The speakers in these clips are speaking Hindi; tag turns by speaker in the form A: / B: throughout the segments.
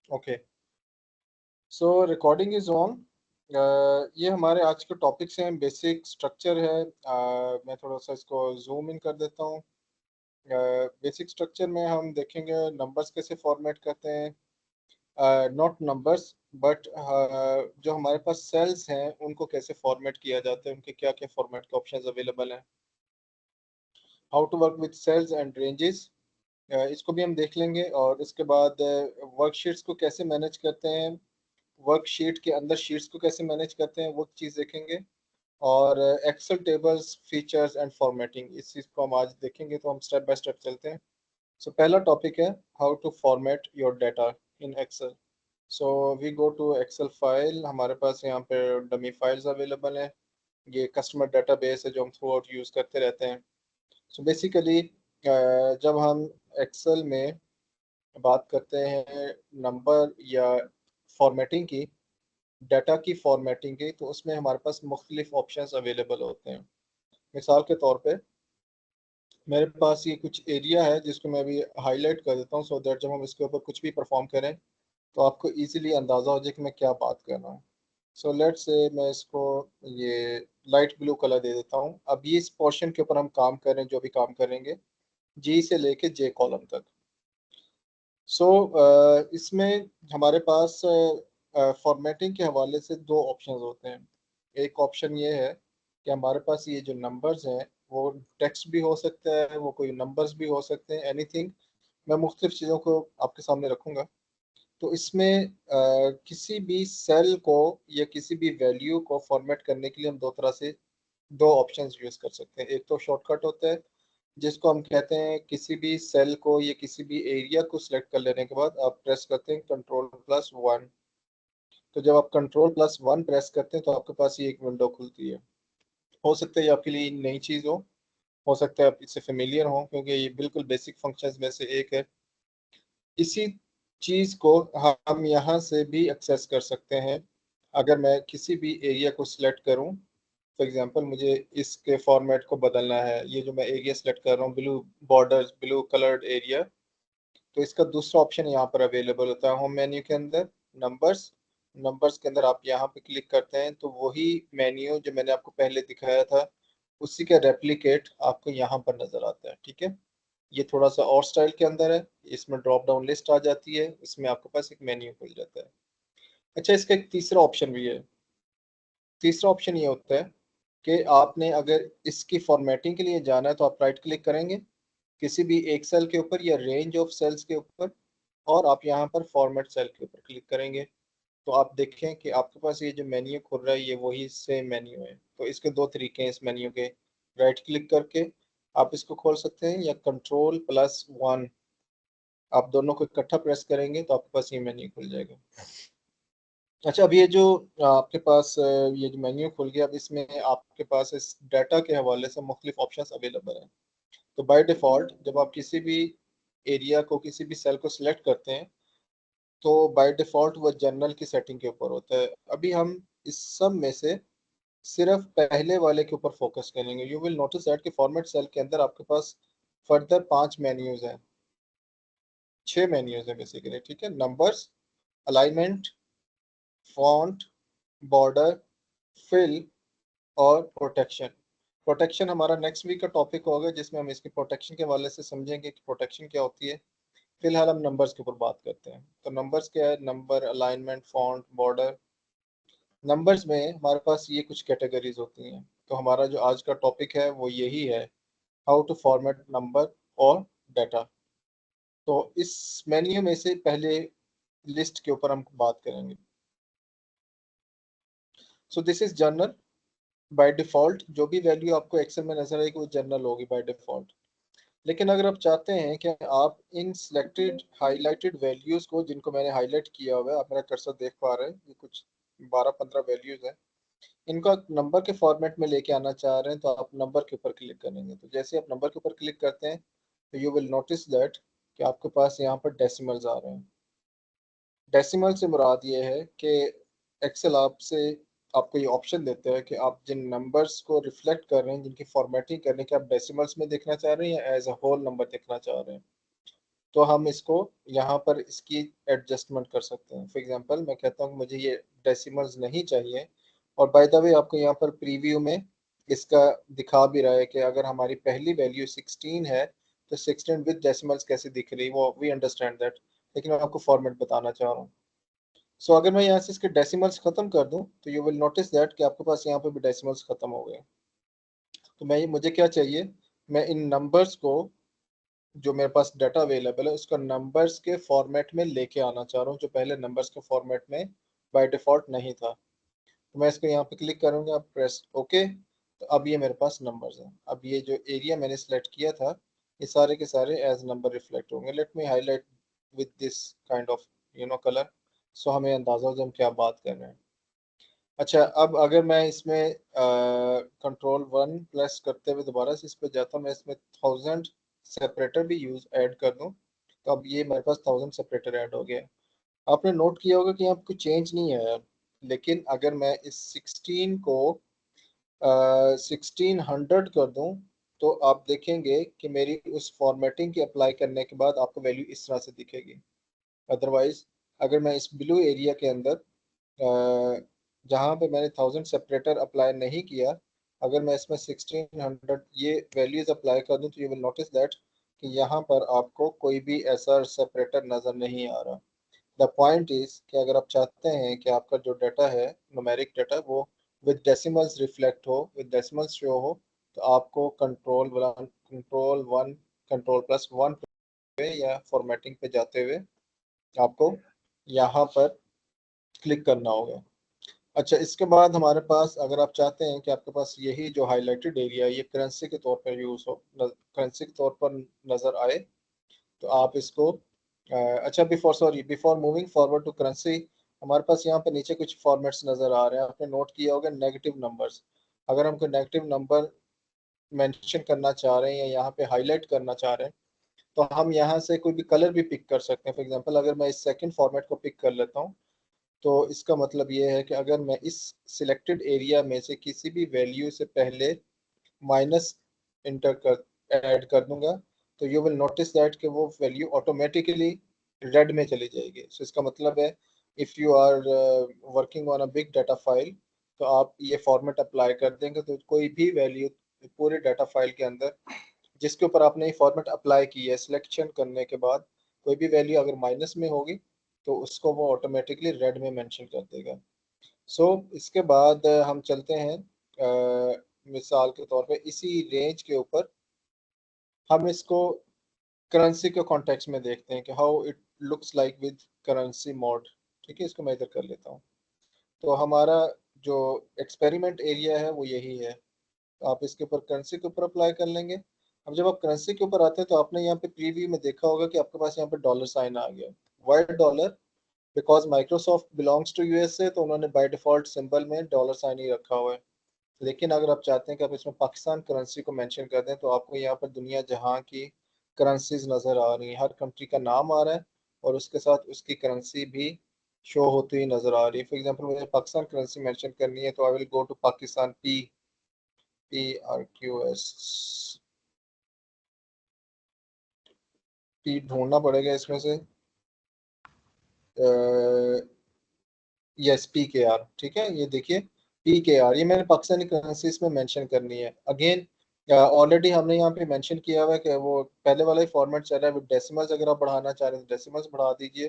A: Okay, so recording is on. ये हमारे आज के टॉपिक्स हैं, बेसिक स्ट्रक्चर है। मैं थोड़ा सा इसको जूम इन कर देता हूँ। बेसिक स्ट्रक्चर में हम देखेंगे नंबर्स कैसे फॉर्मेट करते हैं, नॉट नंबर्स बट जो हमारे पास सेल्स हैं उनको कैसे फॉर्मेट किया जाता है, उनके क्या क्या फॉर्मेट के ऑप्शंस अवेलेबल हैं, how to work with cells and ranges, इसको भी हम देख लेंगे। और इसके बाद वर्कशीट्स को कैसे मैनेज करते हैं, वर्कशीट के अंदर शीट्स को कैसे मैनेज करते हैं वो चीज़ देखेंगे। और Excel tables features and formatting, इस चीज़ को हम आज देखेंगे। तो हम स्टेप बाय स्टेप चलते हैं। सो पहला टॉपिक है how to format your data in Excel. So we go to Excel file, हमारे पास यहाँ पे डमी फाइल्स अवेलेबल हैं। ये कस्टमर डाटाबेस है जो हम थ्रू आउट यूज़ करते रहते हैं। सो बेसिकली जब हम एक्सेल में बात करते हैं नंबर या फॉर्मेटिंग की, डाटा की फॉर्मेटिंग की, तो उसमें हमारे पास मुख्तलिफ ऑप्शंस अवेलेबल होते हैं। मिसाल के तौर पे मेरे पास ये कुछ एरिया है जिसको मैं अभी हाईलाइट कर देता हूँ, सो दैट जब हम इसके ऊपर कुछ भी परफॉर्म करें तो आपको इजीली अंदाज़ा हो जाए कि मैं क्या बात कर रहा हूँ। सो लेट्स से मैं इसको ये लाइट ब्लू कलर दे देता हूँ। अब ये इस पोर्शन के ऊपर हम काम करें, जो भी काम करेंगे जी से लेके जे कॉलम तक। सो इसमें हमारे पास फॉर्मेटिंग के हवाले से दो ऑप्शंस होते हैं। एक ऑप्शन ये है कि हमारे पास ये जो नंबर्स हैं वो टेक्स्ट भी हो सकता है, वो कोई नंबर्स भी हो सकते हैं, एनीथिंग। मैं मुख्तलिफ चीज़ों को आपके सामने रखूँगा। तो इसमें किसी भी सेल को या किसी भी वैल्यू को फॉर्मेट करने के लिए हम दो तरह से दो ऑप्शंस यूज़ कर सकते हैं। एक तो शॉर्टकट होता है जिसको हम कहते हैं किसी भी सेल को या किसी भी एरिया को सिलेक्ट कर लेने के बाद आप प्रेस करते हैं कंट्रोल+1। तो जब आप कंट्रोल+1 प्रेस करते हैं तो आपके पास ये एक विंडो खुलती है। हो सकता है ये आपके लिए नई चीज़ हो सकता है आप इससे फेमिलियर हो, क्योंकि ये बिल्कुल बेसिक फंक्शंस में से एक है। इसी चीज़ को हम यहाँ से भी एक्सेस कर सकते हैं। अगर मैं किसी भी एरिया को सिलेक्ट करूँ, फॉर एग्जांपल मुझे इसके फॉर्मेट को बदलना है, ये जो मैं एरिया सेलेक्ट कर रहा हूँ blue borders blue coloured area, तो इसका दूसरा ऑप्शन यहाँ पर अवेलेबल होता है होम मेन्यू के अंदर, नंबर्स। नंबर्स के अंदर आप यहाँ पे क्लिक करते हैं तो वही मेन्यू जो मैंने आपको पहले दिखाया था उसी का रेप्लिकेट आपको यहाँ पर नज़र आता है। ठीक है, ये थोड़ा सा और स्टाइल के अंदर है। इसमें ड्रॉप डाउन लिस्ट आ जाती है, इसमें आपके पास एक मेन्यू खुल जाता है। अच्छा, इसका एक तीसरा ऑप्शन भी है। तीसरा ऑप्शन ये होता है कि आपने अगर इसकी फॉर्मेटिंग के लिए जाना है तो आप राइट क्लिक करेंगे किसी भी एक सेल के ऊपर या रेंज ऑफ सेल्स के ऊपर, और आप यहाँ पर फॉर्मेट सेल के ऊपर क्लिक करेंगे तो आप देखें कि आपके पास ये जो मेन्यू खुल रहा है ये वही सेम मेन्यू है। तो इसके दो तरीके हैं इस मेन्यू के। राइट क्लिक करके आप इसको खोल सकते हैं या कंट्रोल+1, आप दोनों को इकट्ठा प्रेस करेंगे तो आपके पास ये मेन्यू खुल जाएगा। अच्छा, अब ये जो आपके पास ये जो मेन्यू खुल गया, अब इसमें आपके पास इस डाटा के हवाले से मुख्तलिफ ऑप्शंस अवेलेबल हैं। तो बाय डिफ़ॉल्ट जब आप किसी भी एरिया को किसी भी सेल को सिलेक्ट करते हैं तो बाय डिफ़ॉल्ट वो जनरल की सेटिंग के ऊपर होता है। अभी हम इस सब में से सिर्फ पहले वाले के ऊपर फोकस करेंगे। यू विल नोटिस दैट कि फॉर्मेट सेल के अंदर आपके पास फर्दर 5 मेन्यूज हैं, 6 मेन्यूज हैं बेसिकली। ठीक है, numbers, alignment, font, border, fill और प्रोटेक्शन। प्रोटेक्शन हमारा नेक्स्ट वीक का टॉपिक होगा जिसमें हम इसकी प्रोटेक्शन के हवाले से समझेंगे कि प्रोटेक्शन क्या होती है। फिलहाल हम नंबर्स के ऊपर बात करते हैं। तो नंबर्स क्या है, number, alignment, font, border. Numbers में हमारे पास ये कुछ कैटेगरीज होती हैं। तो हमारा जो आज का टॉपिक है वो यही है, हाउ टू फॉर्मेट नंबर और डाटा। तो इस मेन्यू में से पहले लिस्ट के ऊपर हम बात करेंगे। So this is journal. By default जो भी वैल्यू आपको एक्सेल में नजर आएगी वो जर्नल होगी बाय डिफ़ॉल्ट। लेकिन अगर आप चाहते हैं कि आप इन सिलेक्टेड हाईलाइटेड वैल्यूज़ को, जिनको मैंने हाईलाइट किया हुआ है, आप मेरा कर्सर देख पा रहे हैं, ये कुछ 12-15 वैल्यूज़ हैं, इनको आप नंबर के फॉर्मेट में लेके आना चाह रहे हैं तो आप नंबर के ऊपर क्लिक करेंगे। तो जैसे आप नंबर के ऊपर क्लिक करते हैं तो यू विल नोटिस दैट कि आपके पास यहाँ पर डेसिमल्स आ रहे हैं। डेसिमल से मुराद ये है कि एक्सेल आपसे आपको ये ऑप्शन देता है कि आप जिन नंबर्स को रिफ्लेक्ट कर रहे हैं, जिनकी फॉर्मेटिंग करने के आप डेसिमल्स में देखना चाह रहे हैं या एज अ होल नंबर देखना चाह रहे हैं। तो हम इसको यहाँ पर इसकी एडजस्टमेंट कर सकते हैं। फॉर एग्जांपल मैं कहता हूँ मुझे ये डेसिमल्स नहीं चाहिए, और बाय द वे आपको यहाँ पर प्रीव्यू में इसका दिखा भी रहा है कि अगर हमारी पहली वैल्यू 16 है तो 16 विद डेसिमल्स कैसे दिख रही है, वो वी अंडरस्टैंड दैट, लेकिन मैं आपको फॉर्मेट बताना चाह रहा हूँ। सो अगर मैं यहाँ से इसके डेसिमल्स खत्म कर दूँ तो यू विल नोटिस दैट कि आपके पास यहाँ पे भी डेसिमल्स खत्म हो गए। तो मैं मुझे क्या चाहिए, मैं इन नंबर्स को जो मेरे पास डाटा अवेलेबल है उसका नंबर्स के फॉर्मेट में लेके आना चाह रहा हूँ, जो पहले नंबर्स के फॉर्मेट में बाय डिफॉल्ट नहीं था। तो मैं इसको यहाँ पे क्लिक करूँगा, प्रेस ओके, तो अब ये मेरे पास नंबर्स हैं। अब ये जो एरिया मैंने सेलेक्ट किया था ये सारे के सारे एज नंबर रिफ्लेक्ट होंगे। Let me highlight with this kind of colour, सो हमें अंदाजा हो जाए हम क्या बात कर रहे हैं। अच्छा, अब अगर मैं इसमें कंट्रोल वन प्लस करते हुए दोबारा से इस पर जाता हूँ, मैं इसमें 1000 सेपरेटर भी यूज ऐड कर दूँ, तो अब ये मेरे पास 1000 सेपरेटर ऐड हो गया। आपने नोट किया होगा कि यहाँ पे कुछ चेंज नहीं आया, लेकिन अगर मैं इस 16 को 1600 कर दूं तो आप देखेंगे कि मेरी उस फॉर्मेटिंग के अप्लाई करने के बाद आपको वैल्यू इस तरह से दिखेगी। अदरवाइज अगर मैं इस ब्लू एरिया के अंदर जहाँ पे मैंने 1000 सेपरेटर अप्लाई नहीं किया, अगर मैं इसमें 1600 ये वैल्यूज अप्लाई कर दूं तो यू विल नोटिस दैट कि यहाँ पर आपको कोई भी ऐसा सेपरेटर नज़र नहीं आ रहा। द पॉइंट इज कि अगर आप चाहते हैं कि आपका जो डाटा है न्यूमेरिक डाटा वो विद डेसिमल्स रिफ्लेक्ट हो, विद डेसिमल्स शो हो, तो आपको control one control plus one पे या फॉर्मेटिंग पे जाते हुए आपको यहाँ पर क्लिक करना होगा। अच्छा, इसके बाद हमारे पास अगर आप चाहते हैं कि आपके पास यही जो हाईलाइटेड एरिया ये करेंसी के तौर पर यूज़ हो, करेंसी के तौर पर नज़र आए, तो आप इसको अच्छा before moving forward to currency, हमारे पास यहाँ पे नीचे कुछ फॉर्मेट्स नज़र आ रहे हैं। आपने नोट किया होगा नेगेटिव नंबर्स। अगर हम कोई नेगेटिव नंबर मेंशन करना चाह रहे हैं या यहाँ पे हाईलाइट करना चाह रहे हैं तो हम यहाँ से कोई भी कलर भी पिक कर सकते हैं। फॉर एग्जांपल अगर मैं इस सेकंड फॉर्मेट को पिक कर लेता हूँ, तो इसका मतलब ये है कि अगर मैं इस सिलेक्टेड एरिया में से किसी भी वैल्यू से पहले माइनस इंटर कर ऐड कर दूंगा तो यू विल नोटिस दैट कि वो वैल्यू ऑटोमेटिकली रेड में चली जाएगी। सो इसका मतलब है if you are working on a big data file, तो आप ये फॉर्मेट अप्लाई कर देंगे तो कोई भी वैल्यू पूरे डाटा फाइल के अंदर जिसके ऊपर आपने ये फॉर्मेट अप्लाई की है सिलेक्शन करने के बाद, कोई भी वैल्यू अगर माइनस में होगी तो उसको वो ऑटोमेटिकली रेड में मेंशन कर देगा। सो इसके बाद हम चलते हैं मिसाल के तौर पे इसी रेंज के ऊपर हम इसको करेंसी के कॉन्टेक्स्ट में देखते हैं कि how it looks like with currency mode. ठीक है, इसको मैं इधर कर लेता हूँ। तो हमारा जो एक्सपेरिमेंट एरिया है वो यही है, तो आप इसके ऊपर करेंसी के ऊपर अप्लाई कर लेंगे। अब जब आप करेंसी के ऊपर आते हैं तो आपने यहाँ पे प्रीव्यू में देखा होगा कि आपके पास यहाँ पे डॉलर साइन आ गया, white dollar, because Microsoft belongs to USA तो उन्होंने बाय डिफॉल्ट सिंबल में डॉलर साइन ही रखा हुआ है। लेकिन अगर आप चाहते हैं कि आप इसमें पाकिस्तान करेंसी को मेंशन कर दें तो आपको यहाँ पर दुनिया जहां की करेंसीज नज़र आ रही हैं, हर कंट्री का नाम आ रहा है और उसके साथ उसकी करेंसी भी शो होती हुई नज़र आ रही है। फॉर एग्जांपल मुझे पाकिस्तान करेंसी मेंशन करनी है तो I will go to Pakistan PRQS, P ढूंढना पड़ेगा इसमें से, यस PKR। ठीक है, ये देखिए PKR, ये मैंने पाकिस्तानी करेंसी इसमें मेंशन करनी है। अगेन ऑलरेडी हमने यहाँ पे मेंशन किया हुआ है कि वो पहले वाला ही फॉर्मेट चल रहा है विद डेसिमल्स, अगर आप बढ़ाना चाह रहे हैं तो डेसिमल्स बढ़ा दीजिए।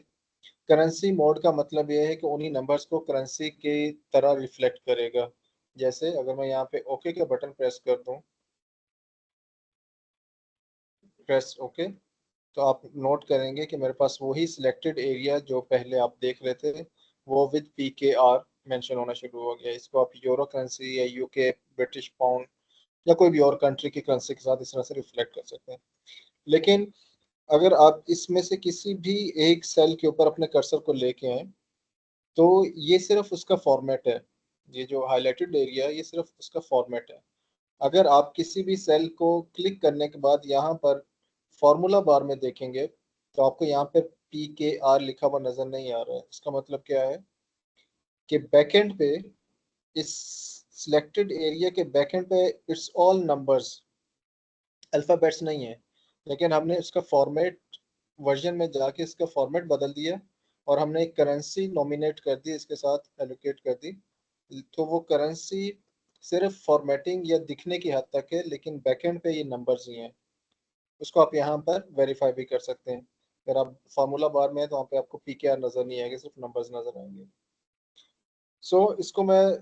A: करेंसी मोड का मतलब ये है कि उन्हीं नंबर्स को करेंसी की तरह रिफ्लेक्ट करेगा। जैसे अगर मैं यहाँ पे ओके का बटन प्रेस कर दूँ, प्रेस ओके, तो आप नोट करेंगे कि मेरे पास वही सिलेक्टेड एरिया जो पहले आप देख रहे थे वो विद PKR मेंशन होना शुरू हो गया। इसको आप यूरो करेंसी या यूके ब्रिटिश पाउंड या कोई भी और कंट्री की करेंसी के साथ इस तरह से रिफ्लेक्ट कर सकते हैं। लेकिन अगर आप इसमें से किसी भी एक सेल के ऊपर अपने कर्सर को लेके आए तो ये सिर्फ उसका फॉर्मेट है, ये जो हाईलाइटेड एरिया है ये सिर्फ उसका फॉर्मेट है। अगर आप किसी भी सेल को क्लिक करने के बाद यहाँ पर फॉर्मूला बार में देखेंगे तो आपको यहाँ पे PKR लिखा हुआ नजर नहीं आ रहा है। इसका मतलब क्या है कि बैकएंड पे इस सिलेक्टेड एरिया के बैकएंड पे इट्स ऑल नंबर्स, अल्फाबेट्स नहीं है, लेकिन हमने उसका फॉर्मेट वर्जन में जाके इसका फॉर्मेट बदल दिया और हमने एक करेंसी नॉमिनेट कर दी, इसके साथ एलोकेट कर दी, तो वो करेंसी सिर्फ फॉर्मेटिंग या दिखने की हद तक है, लेकिन बैकएंड पे ये नंबर्स ही हैं। उसको आप यहाँ पर वेरीफाई भी कर सकते हैं। अगर आप फार्मूला बार में है तो वहाँ पे आपको पीकेआर नज़र नहीं आएगा, सिर्फ नंबर्स नज़र आएंगे। सो इसको मैं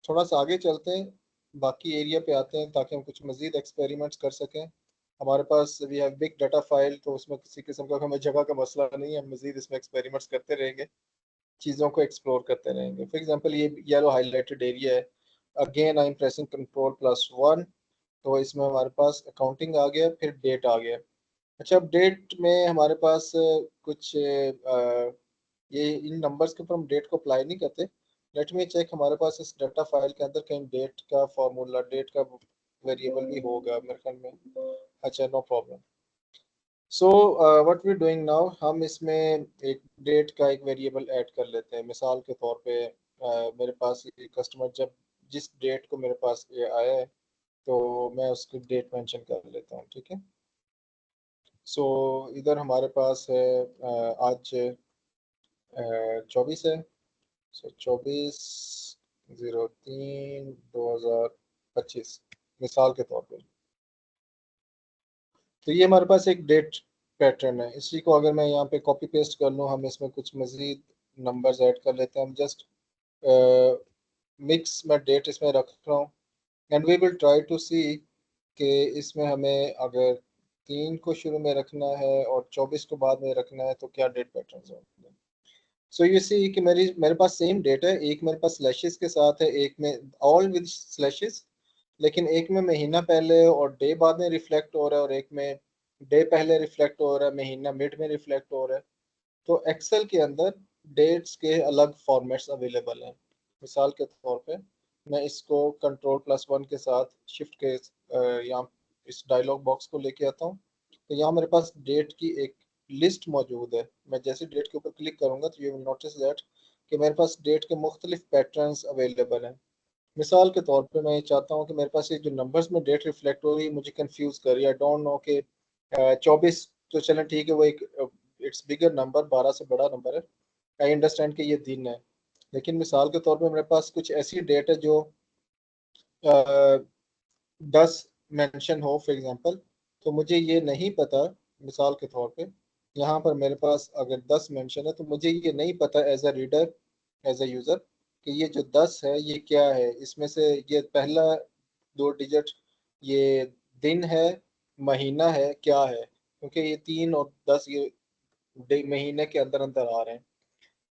A: थोड़ा सा आगे चलते हैं, बाकी एरिया पे आते हैं ताकि हम कुछ मज़ीद एक्सपेरिमेंट्स कर सकें। हमारे पास we have big data file, तो उसमें किसी किस्म का हमें जगह का मसला नहीं है, हम मज़ीद इसमें एक्सपेरिमेंट्स करते रहेंगे, चीज़ों को एक्सप्लोर करते रहेंगे। फॉर एग्जांपल ये येलो हाईलाइटेड एरिया है, अगेन आई एम प्रेसिंग कंट्रोल+1, तो इसमें हमारे पास अकाउंटिंग आ गया, फिर डेट आ गया। अच्छा, अब डेट में हमारे पास कुछ ये इन नंबर्स के ऊपर हम डेट को अप्लाई नहीं करते। लेट मी चेक, हमारे पास इस डाटा फाइल के अंदर कहीं डेट का फॉर्मूला, डेट का वेरिएबल भी होगा मेरे ख्याल में। अच्छा, no problem. So what we doing now, हम इसमें एक डेट का एक वेरिएबल ऐड कर लेते हैं। मिसाल के तौर पे मेरे पास ये कस्टमर जब जिस डेट को मेरे पास ये आया है, तो मैं उसकी डेट मेंशन कर लेता हूँ, ठीक है। सो इधर हमारे पास है आज 24 है। सो 24/03/2025 मिसाल के तौर पे। तो ये हमारे पास एक डेट पैटर्न है। इसी को अगर मैं यहाँ पे कॉपी पेस्ट कर लूँ, हम इसमें कुछ मज़ीद नंबर्स ऐड कर लेते हैं। हम जस्ट मिक्स में डेट इसमें रख रहा हूँ, and we will try to see कि इसमें हमें अगर 3 को शुरू में रखना है और 24 को बाद में रखना है तो क्या डेट पैटर्न होंगे। सो यू सी कि मेरे पास सेम डेट है, एक मेरे पास स्लैशेस के साथ है, एक में ऑल विद स्लैशेस, लेकिन एक में महीना पहले और डे बाद में रिफ्लेक्ट हो रहा है, और एक में डे पहले रिफ्लेक्ट हो रहा है, महीना मिड में रिफ्लेक्ट हो रहा है। तो एक्सेल के अंदर डेट्स के अलग फॉर्मेट्स अवेलेबल हैं। मिसाल के तौर पे मैं इसको कंट्रोल+1 के साथ शिफ्ट के यहाँ इस डायलॉग बॉक्स को लेके आता हूँ, तो यहाँ मेरे पास डेट की एक लिस्ट मौजूद है। मैं जैसे डेट के ऊपर क्लिक करूंगा तो यू विल नोटिस दैट कि मेरे पास डेट के मुख्तलिफ पैटर्न्स अवेलेबल हैं। मिसाल के तौर पे मैं ये चाहता हूँ कि मेरे पास ये जो नंबर्स में डेट रिफ्लेक्ट हो रही है मुझे कंफ्यूज कर रही है, आई डोंट नो कि 24 तो चलें ठीक है, वो एक इट्स बिगर नंबर, 12 से बड़ा नंबर है, आई अंडरस्टैंड कि ये दिन है। लेकिन मिसाल के तौर पे मेरे पास कुछ ऐसी डेट है जो 10 मेंशन हो फॉर एग्जांपल, तो मुझे ये नहीं पता। मिसाल के तौर पे यहाँ पर मेरे पास अगर 10 मेंशन है तो मुझे ये नहीं पता as a reader, as a user, कि ये जो 10 है ये क्या है। इसमें से ये पहला 2 डिजिट ये दिन है, महीना है, क्या है, क्योंकि ये 3 और 10 ये महीने के अंदर अंदर आ रहे हैं।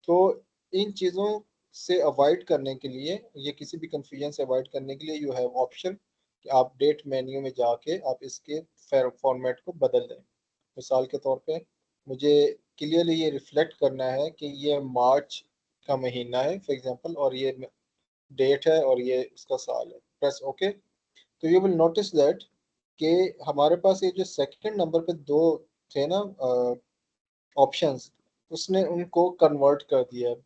A: तो इन चीज़ों से अवॉइड करने के लिए, ये किसी भी कंफ्यूजन से अवॉइड करने के लिए यू हैव ऑप्शन कि आप डेट मेन्यू में जाके आप इसके फॉर्मेट को बदल दें। मिसाल के तौर पे मुझे क्लियरली ये रिफ्लेक्ट करना है कि ये मार्च का महीना है फॉर एग्जांपल, और ये डेट है और ये इसका साल है, प्रेस ओके। तो यू विल नोटिस दैट कि हमारे पास ये जो सेकंड नंबर पे दो थे ना ऑप्शंस, उसने उनको कन्वर्ट कर दिया है।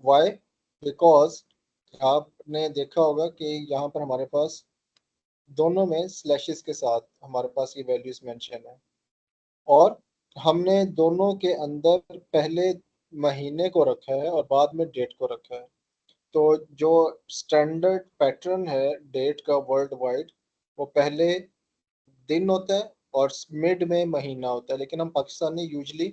A: वाई? बिकॉज आपने देखा होगा कि यहाँ पर हमारे पास दोनों में स्लैशेस के साथ हमारे पास ये वैल्यूज मेंशन है, और हमने दोनों के अंदर पहले महीने को रखा है और बाद में डेट को रखा है। तो जो स्टैंडर्ड पैटर्न है डेट का वर्ल्ड वाइड, वो पहले दिन होता है और मिड में महीना होता है, लेकिन हम पाकिस्तानी यूजली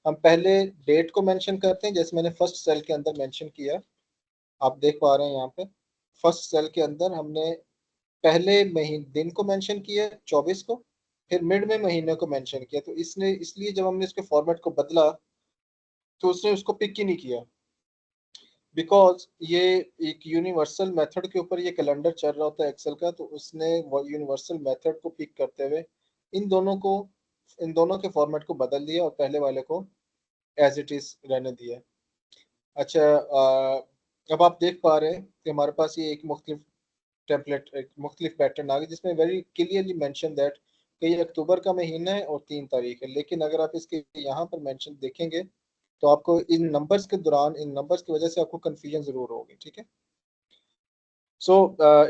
A: हम पहले डेट को मेंशन करते हैं, जैसे मैंने फर्स्ट सेल के अंदर मेंशन किया, आप देख पा रहे हैं यहाँ पे फर्स्ट सेल के अंदर हमने पहले महीने दिन को मेंशन किया 24 को, फिर मिड में महीने को मेंशन किया। तो इसने इसलिए जब हमने इसके फॉर्मेट को बदला तो उसने उसको पिक ही नहीं किया, बिकॉज ये एक यूनिवर्सल मेथड के ऊपर ये कैलेंडर चल रहा होता है एक्सेल का, तो उसने वो यूनिवर्सल मेथड को पिक करते हुए इन दोनों को इन दोनों के फॉर्मेट को बदल दिया और पहले वाले को एज इट इज रहने दिया। अच्छा, अब आप देख पा रहे हैं कि हमारे पास ये एक मुख्तलिफ टेम्पलेट, एक मुख्तलिफ पैटर्न आ गया जिसमें वेरी क्लियरली मेंशन दैट कि ये अक्टूबर का महीना है और 3 तारीख है। लेकिन अगर आप इसके यहाँ पर मेंशन देखेंगे तो आपको इन नंबर्स के दौरान इन नंबर्स की वजह से आपको कंफ्यूजन जरूर होगी, ठीक है। सो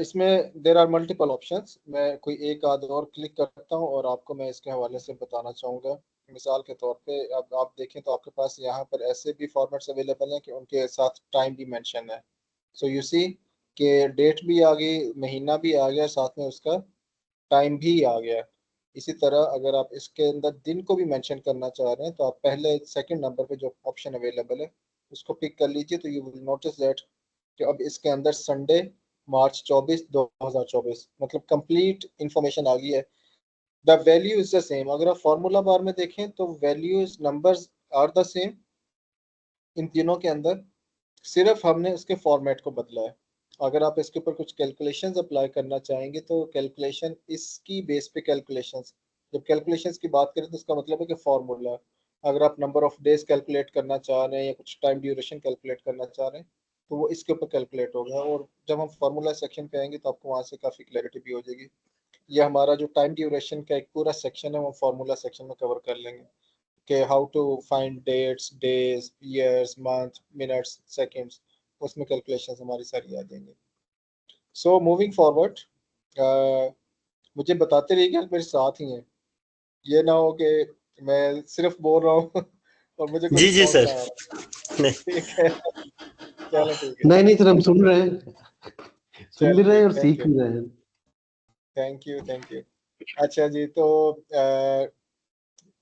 A: इसमें देर आर मल्टीपल ऑप्शंस। मैं कोई एक आध और क्लिक करता हूँ और आपको मैं इसके हवाले से बताना चाहूँगा। मिसाल के तौर पे अब आप देखें तो आपके पास यहाँ पर ऐसे भी फॉर्मेट्स अवेलेबल हैं कि उनके साथ टाइम भी मेंशन है। सो यू सी कि डेट भी आ गई, महीना भी आ गया, साथ में उसका टाइम भी आ गया। इसी तरह अगर आप इसके अंदर दिन को भी मेंशन करना चाह रहे हैं तो आप पहले सेकंड नंबर पे जो ऑप्शन अवेलेबल है उसको पिक कर लीजिए, तो यू विल नोटिस दैट कि अब इसके अंदर संडे मार्च 24 2024 मतलब कंप्लीट इंफॉर्मेशन आ गई है। The value is the same. अगर आप फार्मूला बार में देखें तो values numbers are the same in तीनों के अंदर, सिर्फ हमने उसके फॉर्मेट को बदला है। अगर आप इसके ऊपर कुछ कैलकुलेशंस अप्लाई करना चाहेंगे तो कैलकुलेशन इसकी बेस पे कैलकुलेशंस, जब कैलकुलेशंस की बात करें तो इसका मतलब है कि फॉर्मूला, अगर आप नंबर ऑफ डेज कैलकुलेट करना चाह रहे हैं या कुछ टाइम ड्यूरेशन कैलकुलेट करना चाह रहे हैं तो वो इसके ऊपर कैलकुलेट होगा। और जब हम फार्मूला सेक्शन पे आएंगे तो आपको वहाँ से काफ़ी क्लैरिटी भी हो जाएगी। ये हमारा जो टाइम ड्यूरेशन का एक पूरा सेक्शन है वो फार्मूला सेक्शन में कवर कर लेंगे कि how to find dates, days, years, month, minutes, seconds, उसमें कैलकुलेशंस हमारी सारी आ जाएंगी। सो मूविंग फॉरवर्ड, मुझे बताते रहिए कि आप मेरे साथ ही हैं, ये ना हो कि मैं सिर्फ बोल रहा हूँ और मुझे कोई
B: जी जी
A: रिस्पॉन्स
B: सर।
A: ना आ रहा।
B: नहीं।
A: ठीक है, चलो ठीक है।
C: नहीं नहीं सर, हम सुन रहे हैं, सुन भी
A: चलो
C: रहे हैं
A: ठीक,
C: और
A: थैंक
C: सीख
A: यू,
C: भी रहे हैं।
A: Thank you, thank you. अच्छा जी, तो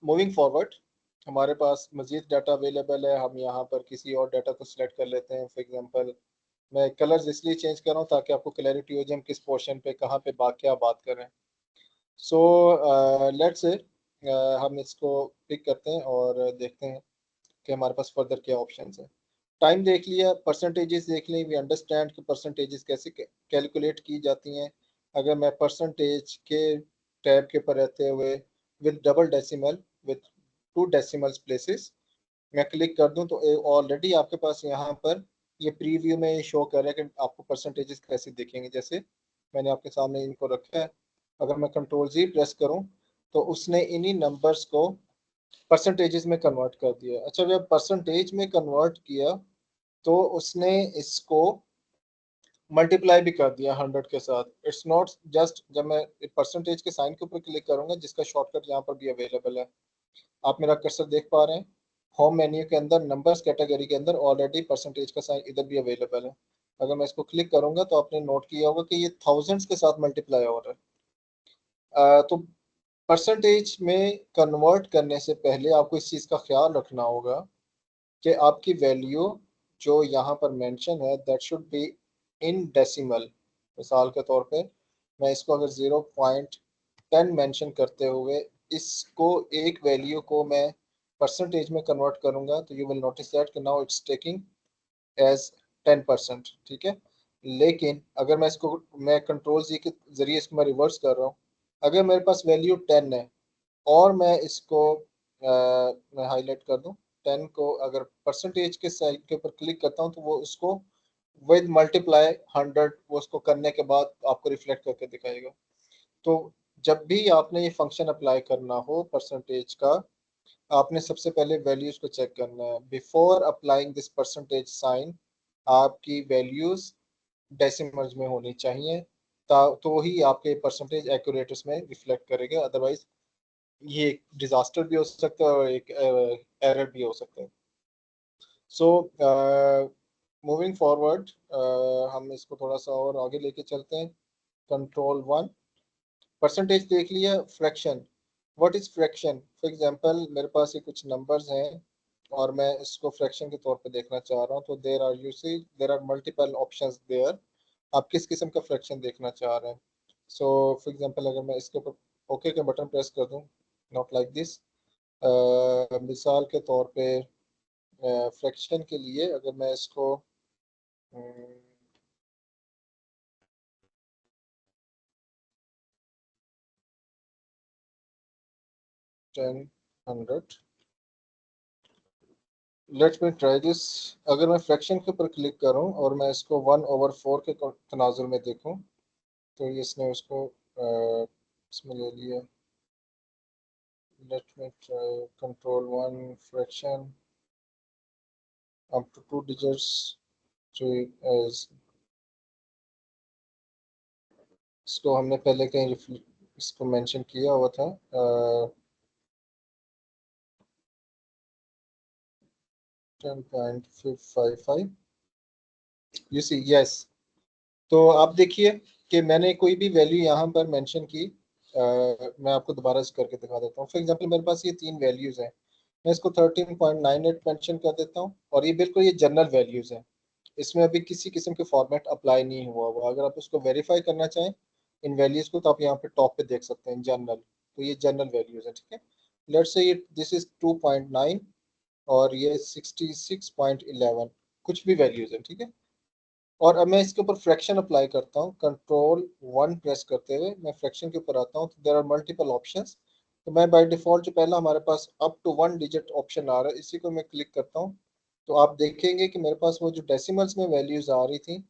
A: मूविंग फॉरवर्ड हमारे पास मज़ीद डाटा अवेलेबल है। हम यहाँ पर किसी और डाटा को सिलेक्ट कर लेते हैं। फॉर एग्जांपल मैं कलर्स इसलिए चेंज कर रहा हूँ ताकि आपको क्लैरिटी हो जाए हम किस पोर्शन पे कहाँ पे क्या बात कर रहे हैं। सो लेट्स से हम इसको पिक करते हैं और देखते हैं कि हमारे पास फर्दर क्या ऑप्शंस हैं। टाइम देख लिया, परसेंटेजेस देख ली, वी अंडरस्टैंड कि परसेंटेजेस कैसे कैलकुलेट की जाती हैं। अगर मैं परसेंटेज के टैब के ऊपर रहते हुए with double decimal, with two decimals places मैं क्लिक कर दूं तो ऑलरेडी आपके पास यहाँ पर ये प्रीव्यू में शो कर रहा है कि आपको परसेंटेजेस कैसे दिखेंगे। जैसे मैंने आपके सामने इनको रखा है, अगर मैं कंट्रोल जी प्रेस करूं तो उसने इन्हीं नंबर्स को परसेंटेजेस में कन्वर्ट कर दिया। अच्छा, जब परसेंटेज में कन्वर्ट किया तो उसने इसको मल्टीप्लाई भी कर दिया 100 के साथ। इट्स नॉट जस्ट, जब मैं परसेंटेज के साइन के ऊपर क्लिक करूंगा जिसका शॉर्टकट यहाँ पर भी अवेलेबल है, आप मेरा कर्सर देख पा रहे हैं, होम मेन्यू के अंदर नंबर्स कैटेगरी के अंदर ऑलरेडी परसेंटेज का साइन इधर भी अवेलेबल है। अगर मैं इसको क्लिक करूंगा तो आपने नोट किया होगा कि ये थाउजेंड्स के साथ मल्टीप्लाई हो रहा है। तो परसेंटेज में कन्वर्ट करने से पहले आपको इस चीज़ का ख्याल रखना होगा कि आपकी वैल्यू जो यहाँ पर मेंशन है that should be in decimal. मिसाल के तौर पे मैं इसको अगर 0.10 मेंशन करते हुए इसको एक वैल्यू को मैं परसेंटेज में कन्वर्ट करूंगा तो यू विल नोटिस दैट कि नाउ इट्स टेकिंग एज 10%। ठीक है, लेकिन अगर मैं कंट्रोल जी के जरिए इसको मैं रिवर्स कर रहा हूँ, अगर मेरे पास वैल्यू 10 है और मैं इसको मैं हाईलाइट कर दूं, 10 को अगर परसेंटेज के साइड के ऊपर क्लिक करता हूं तो वो उसको विद मल्टीप्लाई 100 वो उसको करने के बाद आपको रिफ्लेक्ट करके दिखाएगा। तो जब भी आपने ये फंक्शन अप्लाई करना हो परसेंटेज का, आपने सबसे पहले वैल्यूज को चेक करना है। Before applying this percentage sign आपकी वैल्यूज डेसिमल्स में होनी चाहिए, तो ही आपके परसेंटेज एक्यूरेट उसमें रिफ्लेक्ट करेगा। अदरवाइज ये एक डिजास्टर भी हो सकता है और एक एरर भी हो सकता है। सो मूविंग फॉरवर्ड हम इसको थोड़ा सा और आगे लेके चलते हैं। कंट्रोल 1, परसेंटेज देख लिया। Fraction, what is fraction? For example मेरे पास ये कुछ नंबर्स हैं और मैं इसको फ्रैक्शन के तौर पे देखना चाह रहा हूँ, तो there are you see there are multiple options there. आप किस किस्म का फ्रैक्शन देखना चाह रहे हैं? सो फॉर एग्जांपल अगर मैं इसके ऊपर ओके का बटन प्रेस कर दूं, नॉट लाइक दिस, मिसाल के तौर पे फ्रैक्शन के लिए अगर मैं इसको 10 100, लेट्स मी ट्राई दिस। अगर मैं फ्रैक्शन के ऊपर क्लिक करूं और मैं इसको 1/4 के तनाजुर में देखूं तो ये इसने उसको इसमें ले लिया। Late me try control 1 fraction up to 2 digits to as इसको हमने पहले कहीं इसको मेंशन किया हुआ था। 10.55 यू सी यस। तो आप देखिए कि मैंने कोई भी वैल्यू यहाँ पर मेंशन की। मैं आपको दोबारा से करके दिखा देता हूँ। फॉर एग्जांपल मेरे पास ये 3 वैल्यूज हैं, मैं इसको 13.98 मेंशन कर देता हूँ, और ये बिल्कुल ये जनरल वैल्यूज हैं। इसमें अभी किसी किस्म के फॉर्मेट अप्लाई नहीं हुआ हुआ। अगर आप उसको वेरीफाई करना चाहें इन वैल्यूज को, तो आप यहाँ पे टॉप पे देख सकते हैं जनरल। तो ये जनरल वैल्यूज है, ठीक है। लेट्स से ये दिस इज 2.9 और ये 66.11, कुछ भी वैल्यूज है, ठीक है। और अब मैं इसके ऊपर फ्रैक्शन अप्लाई करता हूँ, कंट्रोल 1 प्रेस करते हुए मैं फ्रैक्शन के ऊपर आता हूँ। तो देर आर मल्टीपल ऑप्शंस। तो मैं बाय डिफॉल्ट जो पहला हमारे पास अप टू 1 डिजिट ऑप्शन आ रहा है, इसी को मैं क्लिक करता हूँ। तो आप देखेंगे कि मेरे पास वो जो डेसिमल्स में वैल्यूज आ रही थी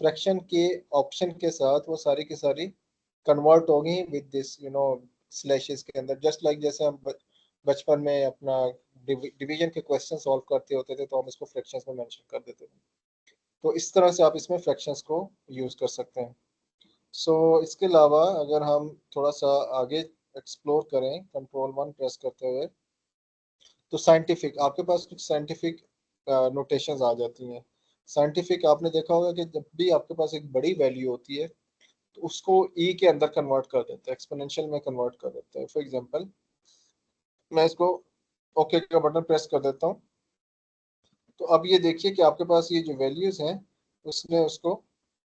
A: फ्रैक्शन के ऑप्शन के साथ, वो सारी की सारी कन्वर्ट हो गई विद दिस स्लैशेस के अंदर। जस्ट लाइक जैसे हम बचपन में अपना डिवीजन के क्वेश्चन सॉल्व करते होते थे, तो हम इसको फ्रैक्शंस में मेंशन कर देते थे। तो इस तरह से आप इसमें फ्रैक्शंस को यूज़ कर सकते हैं। इसके अलावा अगर हम थोड़ा सा आगे एक्सप्लोर करें कंट्रोल 1 प्रेस करते हुए, तो साइंटिफिक आपके पास कुछ साइंटिफिक नोटेशंस आ जाती हैं। साइंटिफिक आपने देखा होगा कि जब भी आपके पास एक बड़ी वैल्यू होती है, तो उसको ई के अंदर कन्वर्ट कर देते हैं, एक्सपोनेंशियल में कन्वर्ट कर देते हैं। फॉर एग्जांपल मैं इसको ओके का बटन प्रेस कर देता हूँ। तो अब ये देखिए कि आपके पास ये जो वैल्यूज हैं उसने उसको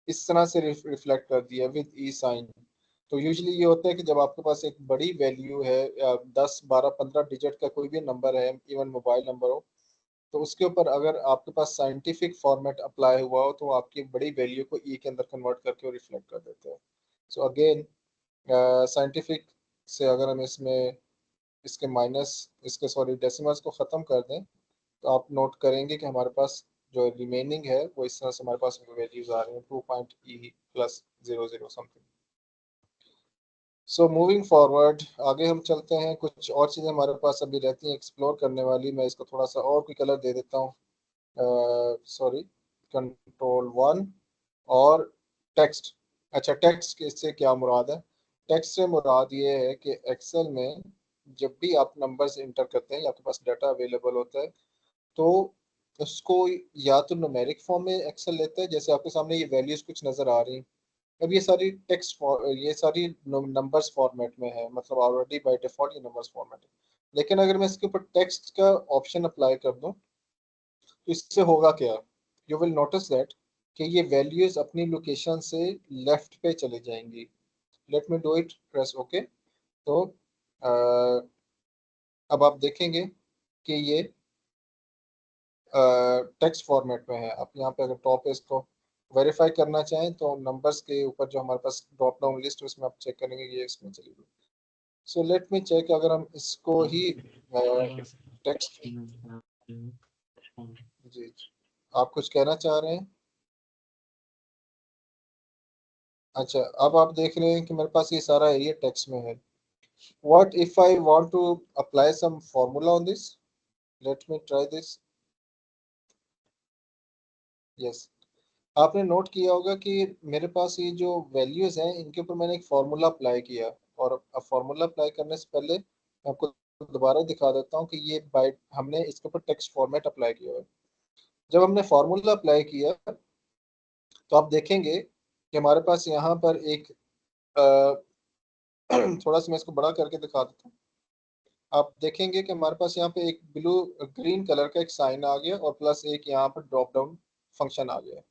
A: इस तरह से रिफ्लेक्ट कर दिया विद ई साइन। तो यूजुअली ये होता है कि जब आपके पास एक बड़ी वैल्यू है, 10 12 15 डिजिट का कोई भी नंबर है, इवन मोबाइल नंबर हो, तो उसके ऊपर अगर आपके पास साइंटिफिक फॉर्मेट अप्लाई हुआ हो, तो वो आपकी बड़ी वैल्यू को ई के अंदर कन्वर्ट करके वो रिफ्लेक्ट कर देते हैं। सो अगेन साइंटिफिक से अगर हम इसमें इसके माइनस इसके सॉरी डेसिमल्स को ख़त्म कर दें, तो आप नोट करेंगे कि हमारे पास जो रिमेनिंग है वो इस तरह से हमारे पास वैल्यूज आ रही हैं 2.E+00 समथिंग। मूविंग फॉरवर्ड आगे हम चलते हैं। कुछ और चीज़ें हमारे पास अभी रहती हैं एक्सप्लोर करने वाली। मैं इसको थोड़ा सा और कोई कलर दे देता हूँ। सॉरी, कंट्रोल 1 और टेक्स्ट। अच्छा, टेक्स्ट इससे क्या मुराद है? टेक्स्ट से मुराद ये है कि एक्सेल में जब भी आप नंबर्स इंटर करते हैं या आपके पास डाटा अवेलेबल होता है, तो उसको या तो न्यूमेरिक फॉर्म में एक्सेल लेता है, जैसे आपके सामने ये वैल्यूज कुछ नजर आ रही हैं। अब ये सारी ये सारी नंबर्स फॉर्मेट में है, मतलब ऑलरेडी बाय डिफॉल्ट ये नंबर्स फॉर्मेट है। लेकिन अगर मैं इसके ऊपर टेक्स्ट का ऑप्शन अप्लाई कर दूं, तो इससे होगा क्या? यू विल नोटिस दैट कि ये वैल्यूज अपनी लोकेशन से लेफ्ट पे चले जाएंगी। Let me do it, press okay. तो अब आप देखेंगे कि ये टेक्स्ट फॉर्मेट में है। आप यहाँ पे अगर टॉप है इसको वेरीफाई करना चाहें, तो नंबर्स के ऊपर जो हमारे पास ड्रॉप डाउन लिस्ट है उसमें आप चेक करेंगे ये इसमें चली गई। सो लेट मी चेक, अगर हम इसको ही टेक्स्ट जी, आप कुछ कहना चाह रहे हैं? अच्छा, अब आप देख रहे हैं कि मेरे पास ये सारा एरिया टेक्स्ट में है। What if I want to apply some formula on this? Let me try this. Yes, आपने नोट किया होगा कि मेरे पास ये जो वैल्यूज हैं इनके ऊपर मैंने एक फार्मूला अप्लाई किया। और अब फार्मूला अप्लाई करने से पहले मैं आपको दोबारा दिखा देता हूँ कि ये बाइट हमने इसके ऊपर टेक्स्ट फॉर्मेट अप्लाई किया है। जब हमने फार्मूला अप्लाई किया, तो आप देखेंगे कि हमारे पास यहाँ पर एक थोड़ा सा मैं इसको बड़ा करके दिखा देता हूँ। आप देखेंगे कि हमारे पास यहाँ पे एक ब्लू ग्रीन कलर का एक साइन आ गया, और प्लस एक यहाँ पर ड्रॉप डाउन फंक्शन आ गया।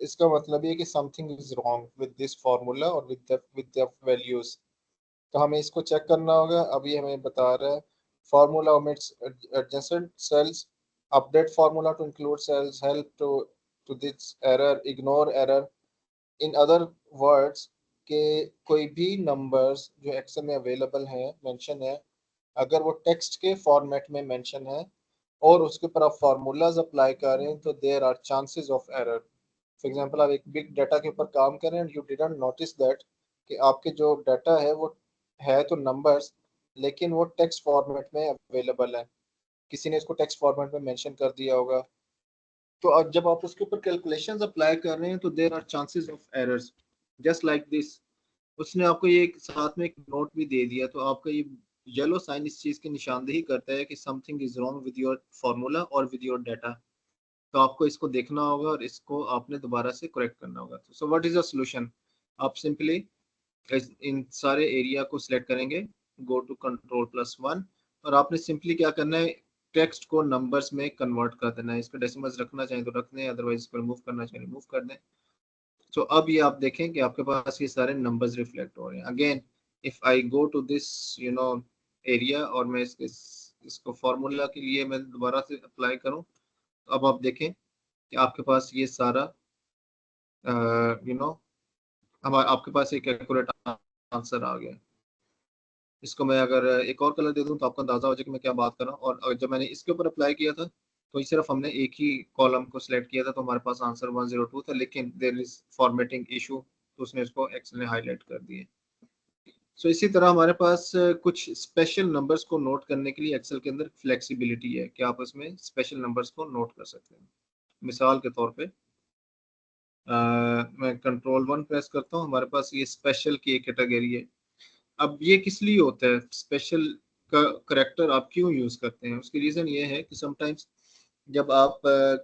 A: इसका मतलब ये है कि something is wrong with this formula और विद द वैल्यूज। तो हमें इसको चेक करना होगा। अभी हमें बता रहा है formula omits adjacent cells, update formula to include cells, help to this error, ignore error. In other words के कोई भी नंबर्स जो एक्सेल में अवेलेबल हैं मेंशन है, अगर वो टेक्स्ट के फॉर्मेट में मेंशन है और उसके ऊपर आप फार्मूलाज अप्लाई कर रहे हैं, तो there are chances of error. For example आप एक बिग डाटा के ऊपर काम कर रहे हैं, यू डिडंट नोटिस दैट कि आपके जो डाटा है वो है तो नंबर्स, लेकिन वो टेक्स्ट फॉर्मेट में अवेलेबल है। किसी ने इसको टेक्स्ट फॉर्मेट में मेंशन कर दिया होगा। तो अब जब आप उसके ऊपर कैलकुलेशंस अप्लाई कर रहे हैं, तो there are chances of errors just like this.
B: उसने आपको ये साथ में एक नोट भी दे दिया, तो आपका ये येलो साइन इस चीज की निशानदेही करता है कि something is wrong with your formula और विद योर डाटा। तो आपको इसको देखना होगा और इसको आपने दोबारा से करेक्ट करना होगा। सो व्हाट इज द सोल्यूशन? आप सिंपली इन सारे एरिया को सिलेक्ट करेंगे, गो टू कंट्रोल+1, और आपने सिंपली क्या करना है, टेक्स्ट को नंबर्स में कन्वर्ट कर देना है। इसका डेसिमल्स रखना चाहें तो रख दें, अदरवाइज इसको रिमूव करना चाहें रिमूव कर दें। तो अब ये आप देखें कि आपके पास ये सारे नंबर्स रिफ्लेक्ट हो रहे हैं। Again if I go to this area और मैं इसको फॉर्मूला के लिए मैं दोबारा से अप्लाई करूं, तो अब आप देखें कि आपके पास ये सारा अब आपके पास एक एक्यूरेट आंसर आ गया। इसको मैं अगर एक और कलर दे दूं तो आपको अंदाजा हो जाए कि मैं क्या बात कर रहा हूँ। और जब मैंने इसके ऊपर अप्लाई किया था तो ये सिर्फ हमने एक ही कॉलम को सिलेक्ट किया था, तो हमारे पास आंसर 102 था, लेकिन देयर इज फॉर्मेटिंग इशू, तो उसने इसको एक्सेल ने हाईलाइट कर दिए। सो इसी तरह हमारे पास कुछ स्पेशल नंबर्स को नोट करने के लिए एक्सेल के अंदर फ्लेक्सिबिलिटी है कि आप उसमें स्पेशल नंबर्स को नोट कर सकते हैं। मिसाल के तौर पे मैं कंट्रोल+1 प्रेस करता हूँ, हमारे पास ये स्पेशल की एक कैटेगरी है। अब ये किस लिए होता है, स्पेशल का करेक्टर आप क्यों यूज करते हैं? उसकी रीजन ये है कि समटाइम्स जब आप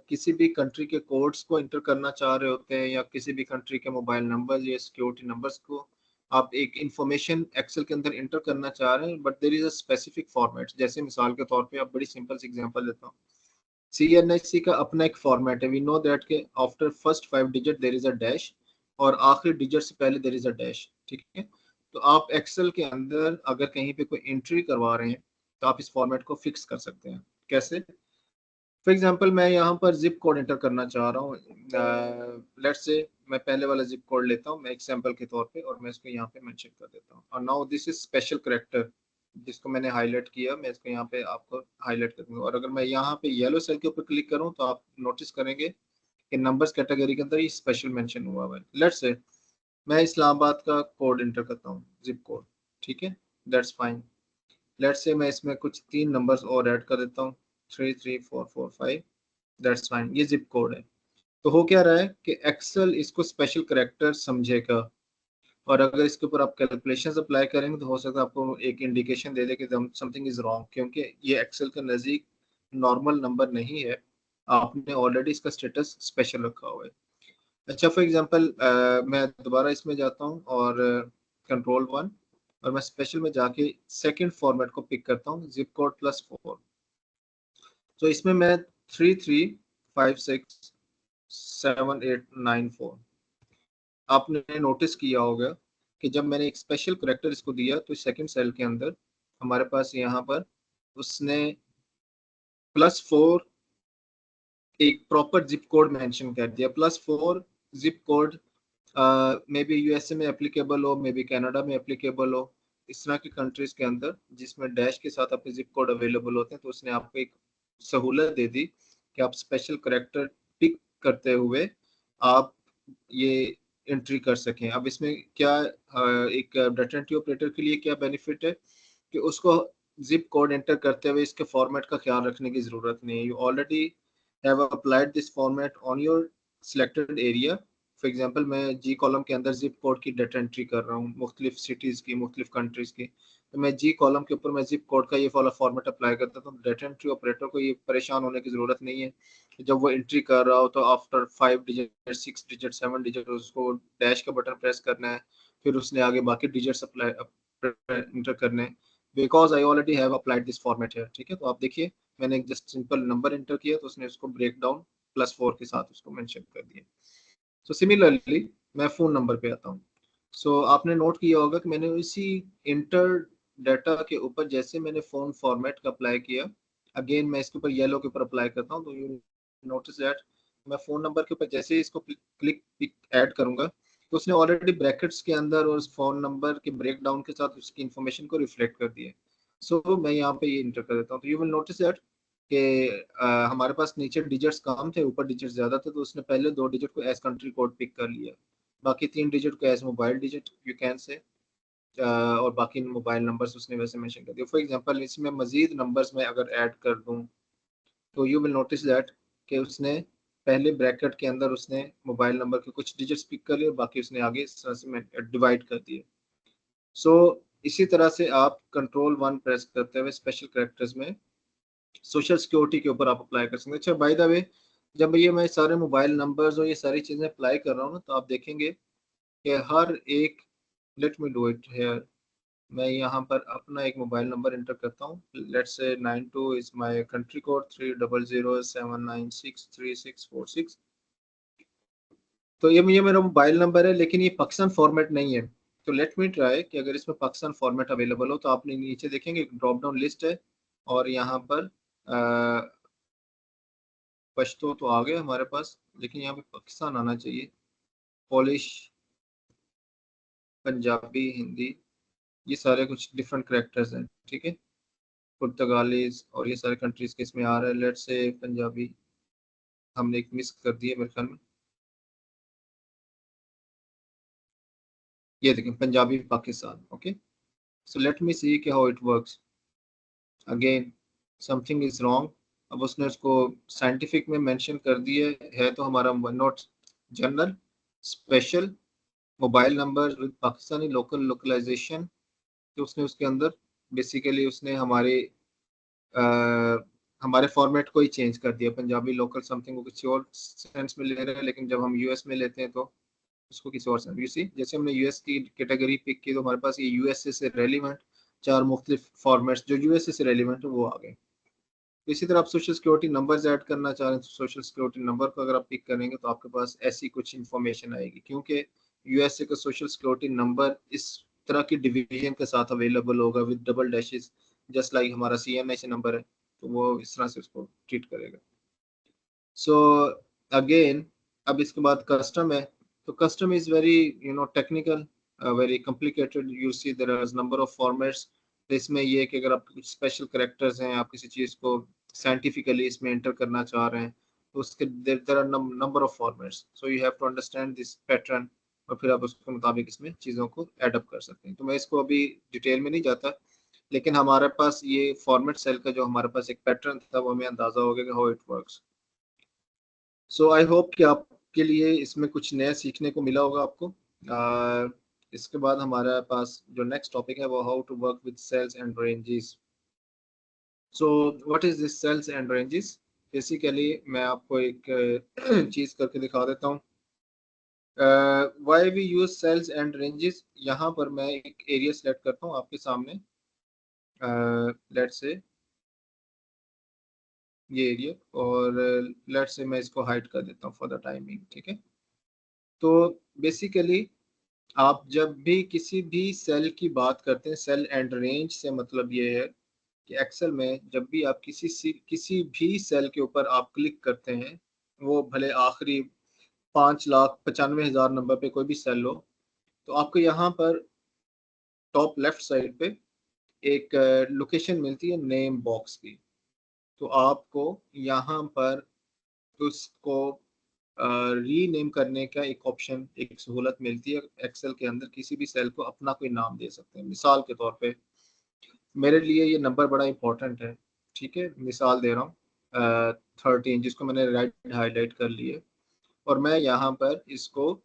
B: किसी भी कंट्री के कोड्स को इंटर करना चाह रहे होते हैं या किसी भी कंट्री के मोबाइल नंबर या सिक्योरिटी नंबर्स को आप एक इंफॉर्मेशन एक्सेल के अंदर इंटर करना चाह रहे हैं, but there is a specific format. जैसे मिसाल के तौर पे आप बड़ी सिंपल सी एग्जांपल देता हूँ, CNSC का अपना एक फॉर्मेट है। वी नो दैट के after first 5 digit there is a dash, और आखिरी डिजिट से पहले देयर इज अ डैश, ठीक है। तो आप एक्सेल के अंदर अगर कहीं पे कोई एंट्री करवा रहे हैं तो आप इस फॉर्मेट को फिक्स कर सकते हैं। कैसे? फॉर एग्जांपल मैं यहाँ पर जिप कोड एंटर करना चाह रहा हूँ, लेट्स से मैं पहले वाला जिप कोड लेता हूँ मैं एग्जांपल के तौर पे, और मैं इसको यहाँ पे मेंशन कर देता हूँ। और now this is special character जिसको मैंने हाईलाइट किया, मैं इसको यहाँ पे आपको हाईलाइट कर दूंगा। और अगर मैं यहाँ पे येलो सेल के ऊपर क्लिक करूँ तो आप नोटिस करेंगे कि नंबर्स कैटेगरी के अंदर ये स्पेशल मेंशन हुआ है। लेट्स से मैं इस्लामाबाद का कोड एंटर करता हूँ, जिप कोड, ठीक है, दैट्स फाइन। लेट्स से मैं इसमें कुछ 3 नंबर्स और ऐड कर देता हूँ, 33445, दैट्स फाइन। ये जिप कोड है। तो हो क्या रहा है कि एक्सेल इसको स्पेशल करेक्टर समझेगा, और अगर इसके ऊपर आप कैलकुलेशंस अप्लाई करेंगे तो हो सकता है आपको एक इंडिकेशन दे दे कि समथिंग इज रॉन्ग, क्योंकि ये एक्सेल के नज़दीक नॉर्मल नंबर नहीं है, आपने ऑलरेडी इसका स्टेटस स्पेशल रखा हुआ है। अच्छा, फॉर एग्जांपल मैं दोबारा इसमें जाता हूँ और कंट्रोल+1, और मैं स्पेशल में जाके सेकंड फॉर्मेट को पिक करता हूँ, जिप कोड +4। तो इसमें मैं 33567894, आपने नोटिस किया होगा कि जब मैंने एक स्पेशल करेक्टर इसको दिया तो सेकंड सेल के अंदर हमारे पास यहाँ पर उसने +4 एक प्रॉपर जिप कोड मेंशन कर दिया। +4 zip code may be USA में एप्लीकेबल हो, मे बी कनाडा में एप्लीकेबल हो, इस तरह की कंट्रीज के अंदर जिसमें डैश के साथ आपके जिप कोड अवेलेबल होते हैं, तो उसने आपको एक सहूलत दे दी कि आप स्पेशल करेक्टर पिक करते हुए आप ये एंट्री कर सकें। अब इसमें क्या एक डाटा एंट्री ऑपरेटर के लिए क्या बेनिफिट है कि उसको जिप कोड एंटर करते हुए इसके फॉर्मेट का ख्याल रखने की जरूरत नहीं है। You already have applied this format on your selected area. For example मैं जी कॉलम के अंदर जिप कोड की डाटा एंट्री कर रहा हूँ, मुख्तलिफ सिटीज़ की, मुख्तलिफ कंट्रीज़ की, तो मैं जी कॉलम के ऊपर मैं जिप कोड का ये वाला फॉर्मेट अप्लाई करता हूँ। तो डाटा एंट्री ऑपरेटर को ये परेशान होने की ज़रूरत नहीं है कि जब वो एंट्री कर रहा हो तो आफ्टर 5 डिजिट 6 डिजिट 7 डिजिट उसको डैश का बटन प्रेस करना है, फिर उसने आगे बाकी डिजिट्स अप्लाई इंटर करने हैं, because I already have applied this format है। ठीक है, तो आप देखिए मैंने एक जस्ट सिंपल नंबर एंटर किया तो उसने उसको ब्रेक डाउन +4 के साथ उसको मेंशन कर दिया। सो सिमिलरली मैं फ़ोन नंबर पे आता हूँ। सो आपने नोट किया होगा कि मैंने इसी इंटर डाटा के ऊपर जैसे मैंने फ़ोन फॉर्मेट का अप्लाई किया, अगेन मैं इसके ऊपर येलो के ऊपर अप्लाई करता हूँ, तो यू नोटिस दैट मैं फ़ोन नंबर के ऊपर जैसे ही इसको क्लिक पिक ऐड करूँगा तो उसने ऑलरेडी ब्रैकेट्स के अंदर और उस फ़ोन नंबर के ब्रेक डाउन के साथ उसकी इन्फॉर्मेशन को रिफ्लेक्ट कर दिया। सो मैं यहाँ पे ये इंटर कर देता हूँ, तो यू विल नोटिस दैट कि हमारे पास नीचे डिजिट्स कम थे, ऊपर डिजिट्स ज़्यादा थे, तो उसने पहले 2 डिजिट को एज कंट्री कोड पिक कर लिया, बाकी 3 डिजिट को as mobile digit you can say, और बाकी मोबाइल नंबर्स उसने वैसे मेंशन कर दिया। फॉर एग्जांपल इसमें मजीद नंबर्स में अगर ऐड कर दूं तो यू विल नोटिस दैट कि उसने पहले ब्रैकेट के अंदर उसने मोबाइल नंबर के कुछ डिजिट्स पिक कर लिए और बाकी उसने आगे इस तरह से डिवाइड कर दिए। सो इसी तरह से आप Ctrl+1 प्रेस करते हुए स्पेशल कैरेक्टर्स में सोशल सिक्योरिटी के ऊपर आप अप्लाई कर सकते हैं। अच्छा बाय द वे, जब ये मैं सारे मोबाइल नंबर्स और ये सारी चीज़ें अप्लाई कर रहा हूँ ना, तो आप देखेंगे कि हर एक, let me do it here, मैं यहाँ पर अपना एक मोबाइल नंबर इंटर करता हूँ। Let's say 92 is my country code, 3007963646। तो ये मेरा मोबाइल नंबर है, लेकिन ये पाकिस्तान फॉर्मेट नहीं है। तो लेट मी ट्राई कि अगर इसमें पाकिस्तान फॉर्मेट अवेलेबल हो, तो आपने नीचे देखेंगे ड्रॉप डाउन लिस्ट है, और यहाँ पर पश्तो तो आ गया हमारे पास, लेकिन यहाँ पे पाकिस्तान आना चाहिए। पॉलिश, पंजाबी, हिंदी, ये सारे कुछ डिफरेंट करेक्टर्स हैं, ठीक है। पुर्तगालीज और ये सारे कंट्रीज के इसमें आ रहा है। लेट्स से पंजाबी हमने एक मिस कर दिया मेरे ख्याल में, ये देखें Punjabi Pakistan. Okay, so let me see कि how it works. Again something is wrong. अब उसने उसको साइंटिफिक में मेंशन कर दिया है, तो हमारा not general, special mobile number with Pakistani local localization, तो उसने उसके अंदर बेसिकली उसने हमारे फॉर्मेट को ही चेंज कर दिया। पंजाबी लोकल समथिंग को किसी और सेंस में ले रहे हैं, लेकिन जब हम यूएस में लेते हैं तो उसको किसी और सेंस। यू सी, जैसे हमने यूएस की कैटेगरी पिक की, तो हमारे पास ये यूएसए से रेलिवेंट चार मुख्तलिफ फॉर्मेट्स जो यूएसए से रेलिवेंट है वो आ गए। इसी तरह आप सोशल सिक्योरिटी नंबर्स ऐड करना चाह रहे हैं, तो सोशल सिक्योरिटी नंबर को अगर आप पिक करेंगे तो आपके पास ऐसी कुछ इंफॉर्मेशन आएगी, क्योंकि यूएसए का सोशल सिक्योरिटी नंबर इस तरह की डिवीजन के साथ अवेलेबल होगा with double dashes, just like हमारा सीएनआईसी नंबर है, तो वो इस तरह से उसको ट्रीट करेगा। सो अगेन, अब इसके बाद कस्टम है, तो custom is very technical, very complicated. You see there are number of formats. तो इसमें ये है कि अगर आप कुछ स्पेशल करेक्टर्स हैं, आप किसी चीज़ को साइंटिफिकली इसमें एंटर करना चाह रहे हैं, तो उसके there are number of formats, so you have to understand this pattern, और फिर आप उसके मुताबिक इसमें चीज़ों को एडअप कर सकते हैं। तो मैं इसको अभी डिटेल में नहीं जाता, लेकिन हमारे पास ये फॉर्मेट सेल का जो हमारे पास एक पैटर्न था, वो हमें अंदाजा हो गया कि how it works. So I hope कि आपके लिए इसमें कुछ नया सीखने को मिला होगा आपको। इसके बाद हमारे पास जो नेक्स्ट टॉपिक है वो how to work with cells and ranges. So what is this cells and ranges? Basically मैं आपको एक चीज़ करके दिखा देता हूँ। Why we use cells and ranges, यहाँ पर मैं एक एरिया सेलेक्ट करता हूँ आपके सामने। लेट्स से ये एरिया, और लेट्स से मैं इसको हाइड कर देता हूँ फॉर द टाइमिंग, ठीक है। तो बेसिकली आप जब भी किसी भी सेल की बात करते हैं, सेल एंड रेंज से मतलब ये है कि एक्सेल में जब भी आप किसी भी सेल के ऊपर आप क्लिक करते हैं, वो भले आखिरी 5,95,000 नंबर पे कोई भी सेल हो, तो आपको यहाँ पर टॉप लेफ्ट साइड पे एक लोकेशन मिलती है नेम बॉक्स की। तो आपको यहाँ पर उसको रीनेम करने का एक ऑप्शन, एक सहूलत मिलती है एक्सेल के अंदर। किसी भी सेल को अपना कोई नाम दे सकते हैं। मिसाल के तौर पे मेरे लिए ये नंबर बड़ा इंपॉर्टेंट है, ठीक है। मिसाल दे रहा हूँ 13, जिसको मैंने राइट हाईलाइट कर लिया, और मैं यहाँ पर इसको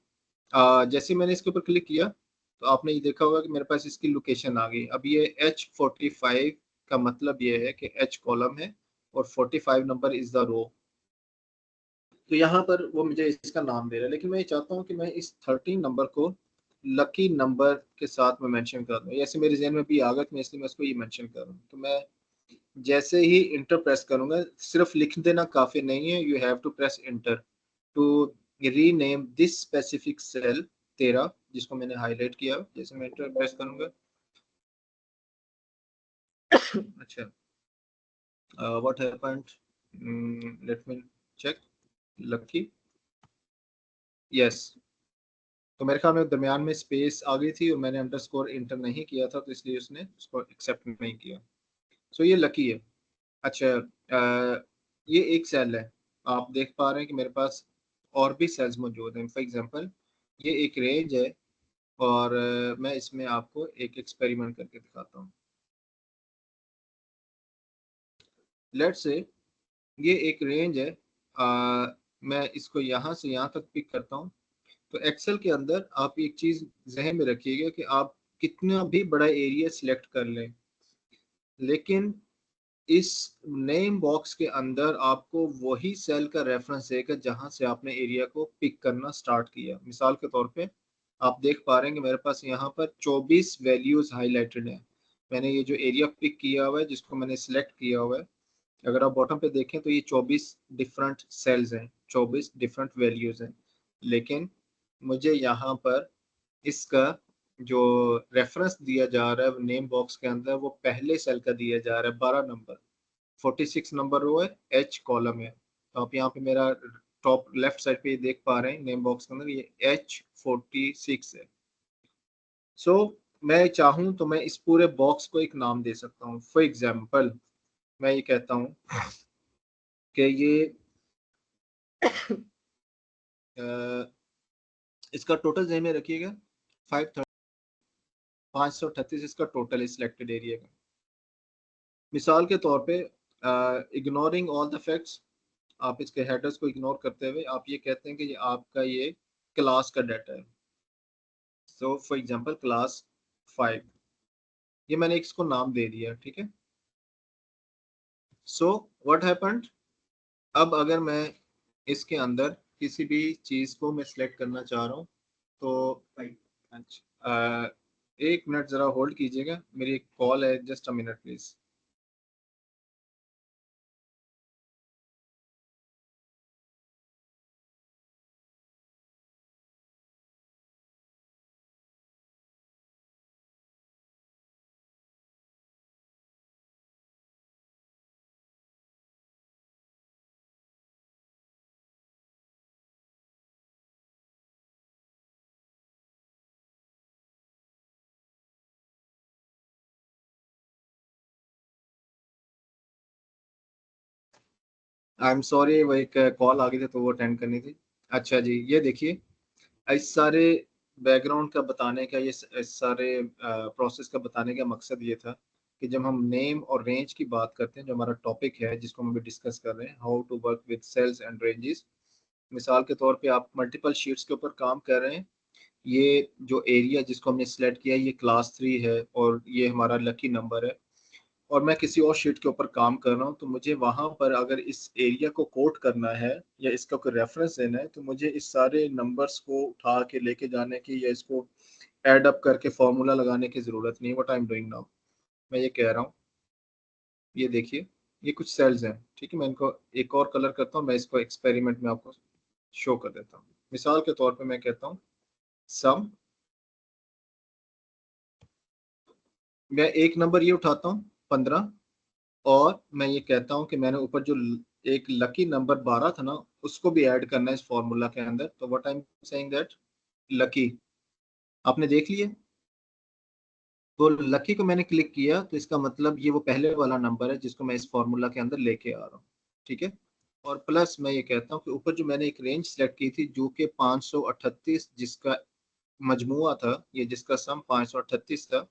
B: जैसे मैंने इसके ऊपर क्लिक किया, तो आपने ये देखा होगा कि मेरे पास इसकी लोकेशन आ गई। अब ये H45 का मतलब ये है कि H कॉलम है और 45 नंबर इज द रो। तो यहाँ पर वो मुझे इसका नाम दे रहा है, लेकिन मैं ये चाहता हूँ कि मैं इस 13 नंबर को लकी नंबर के साथ में मेंशन कर दूँ। ऐसे मेरे जहन में भी आ गया, मैं इसलिए मैं इसको ये मेंशन कर रहा हूँ। तो मैं जैसे ही इंटर प्रेस करूंगा, सिर्फ लिख देना काफी नहीं है, you have to press enter to rename this specific cell 13, जिसको मैंने हाईलाइट किया। जैसे मैं इंटर प्रेस करूंगा, अच्छा what happened, let me check, lucky, yes. तो मेरे ख्याल में दरमियान में स्पेस आ गई थी और मैंने अंडरस्कोर इंटर नहीं किया था, तो इसलिए उसने उसको एक्सेप्ट नहीं किया। सो ये लकी है। अच्छा ये एक सेल है, आप देख पा रहे हैं कि मेरे पास और भी सेल्स मौजूद हैं। फॉर एग्जांपल ये एक रेंज है, और मैं इसमें आपको एक एक्सपेरिमेंट करके दिखाता हूँ। लेट्स से ये एक रेंज है, मैं इसको यहाँ से यहाँ तक पिक करता हूँ। तो एक्सेल के अंदर आप एक चीज़ जहन में रखिएगा कि आप कितना भी बड़ा एरिया सिलेक्ट कर लें, लेकिन इस नेम बॉक्स के अंदर आपको वही सेल का रेफरेंस देगा जहां से आपने एरिया को पिक करना स्टार्ट किया। मिसाल के तौर पे आप देख पा रहे हैं कि मेरे पास यहाँ पर 24 वैल्यूज हाईलाइटेड हैं। मैंने ये जो एरिया पिक किया हुआ है, जिसको मैंने सिलेक्ट किया हुआ है, अगर आप बॉटम पे देखें तो ये 24 डिफरेंट सेल्स हैं, 24 डिफरेंट वैल्यूज हैं। लेकिन मुझे यहाँ पर इसका जो रेफरेंस दिया जा रहा है नेम बॉक्स के अंदर, वो पहले सेल का दिया जा रहा है, 12 नंबर, 46 नंबर रो है, एच कॉलम है। तो आप यहाँ पे मेरा टॉप लेफ्ट साइड पे देख पा रहे हैं नेम बॉक्स के अंदर ये H46 है। सो मैं चाहूँ तो मैं इस पूरे बॉक्स को एक नाम दे सकता हूँ। फॉर एग्जाम्पल मैं ये कहता हूँ कि ये इसका टोटल ध्यान में रखिएगा 538 इसका टोटल है सिलेक्टेड एरिया का। मिसाल के तौर पे इग्नोरिंग ऑल द फैक्ट्स, आप इसके हेडर्स को इग्नोर करते हुए आप ये कहते हैं कि ये आपका ये क्लास का डाटा है। सो फॉर एग्जांपल क्लास 5, ये मैंने इसको नाम दे दिया, ठीक है। सो व्हाट हैपेंड, अब अगर मैं इसके अंदर किसी भी चीज को मैं सिलेक्ट करना चाह रहा हूँ तो अच्छा, एक मिनट जरा होल्ड कीजिएगा, मेरी एक कॉल है, just a minute please. I am sorry, वो एक कॉल आ गई थी तो वो अटेंड करनी थी। अच्छा जी, ये देखिए, इस सारे बैकग्राउंड का बताने का, ये इस सारे प्रोसेस का बताने का मकसद ये था कि जब हम नेम और रेंज की बात करते हैं, जो हमारा टॉपिक है जिसको हम अभी डिस्कस कर रहे हैं, how to work with cells and ranges. मिसाल के तौर पे आप मल्टीपल शीट्स के ऊपर काम कर रहे हैं, ये जो एरिया जिसको हमने सिलेक्ट किया ये क्लास 3 है और ये हमारा लकी नंबर है, और मैं किसी और शीट के ऊपर काम कर रहा हूँ, तो मुझे वहां पर अगर इस एरिया को कोट करना है या इसका कोई रेफरेंस देना है, तो मुझे इस सारे नंबर्स को उठा के लेके जाने की या इसको एड अप करके फॉर्मूला लगाने की जरूरत नहीं है। What I am doing now, मैं ये कह रहा हूँ, ये देखिए, ये कुछ सेल्स हैं, ठीक है। मैं इनको एक और कलर करता हूँ, मैं इसको एक्सपेरिमेंट में आपको शो कर देता हूँ। मिसाल के तौर पर मैं कहता हूँ सम, मैं एक नंबर ये उठाता हूँ 15, और मैं ये कहता हूँ कि मैंने ऊपर जो एक लकी नंबर 12 था ना, उसको भी ऐड करना है इस फॉर्मूला के अंदर। तो what I am saying that lucky, आपने देख लिया, तो लकी को मैंने क्लिक किया, तो इसका मतलब ये वो पहले वाला नंबर है जिसको मैं इस फॉर्मूला के अंदर लेके आ रहा हूँ, ठीक है। और प्लस मैं ये कहता हूँ कि ऊपर जो मैंने एक रेंज सेलेक्ट की थी जो कि 538, जिसका मजमुआ था, ये जिसका सम 538 था,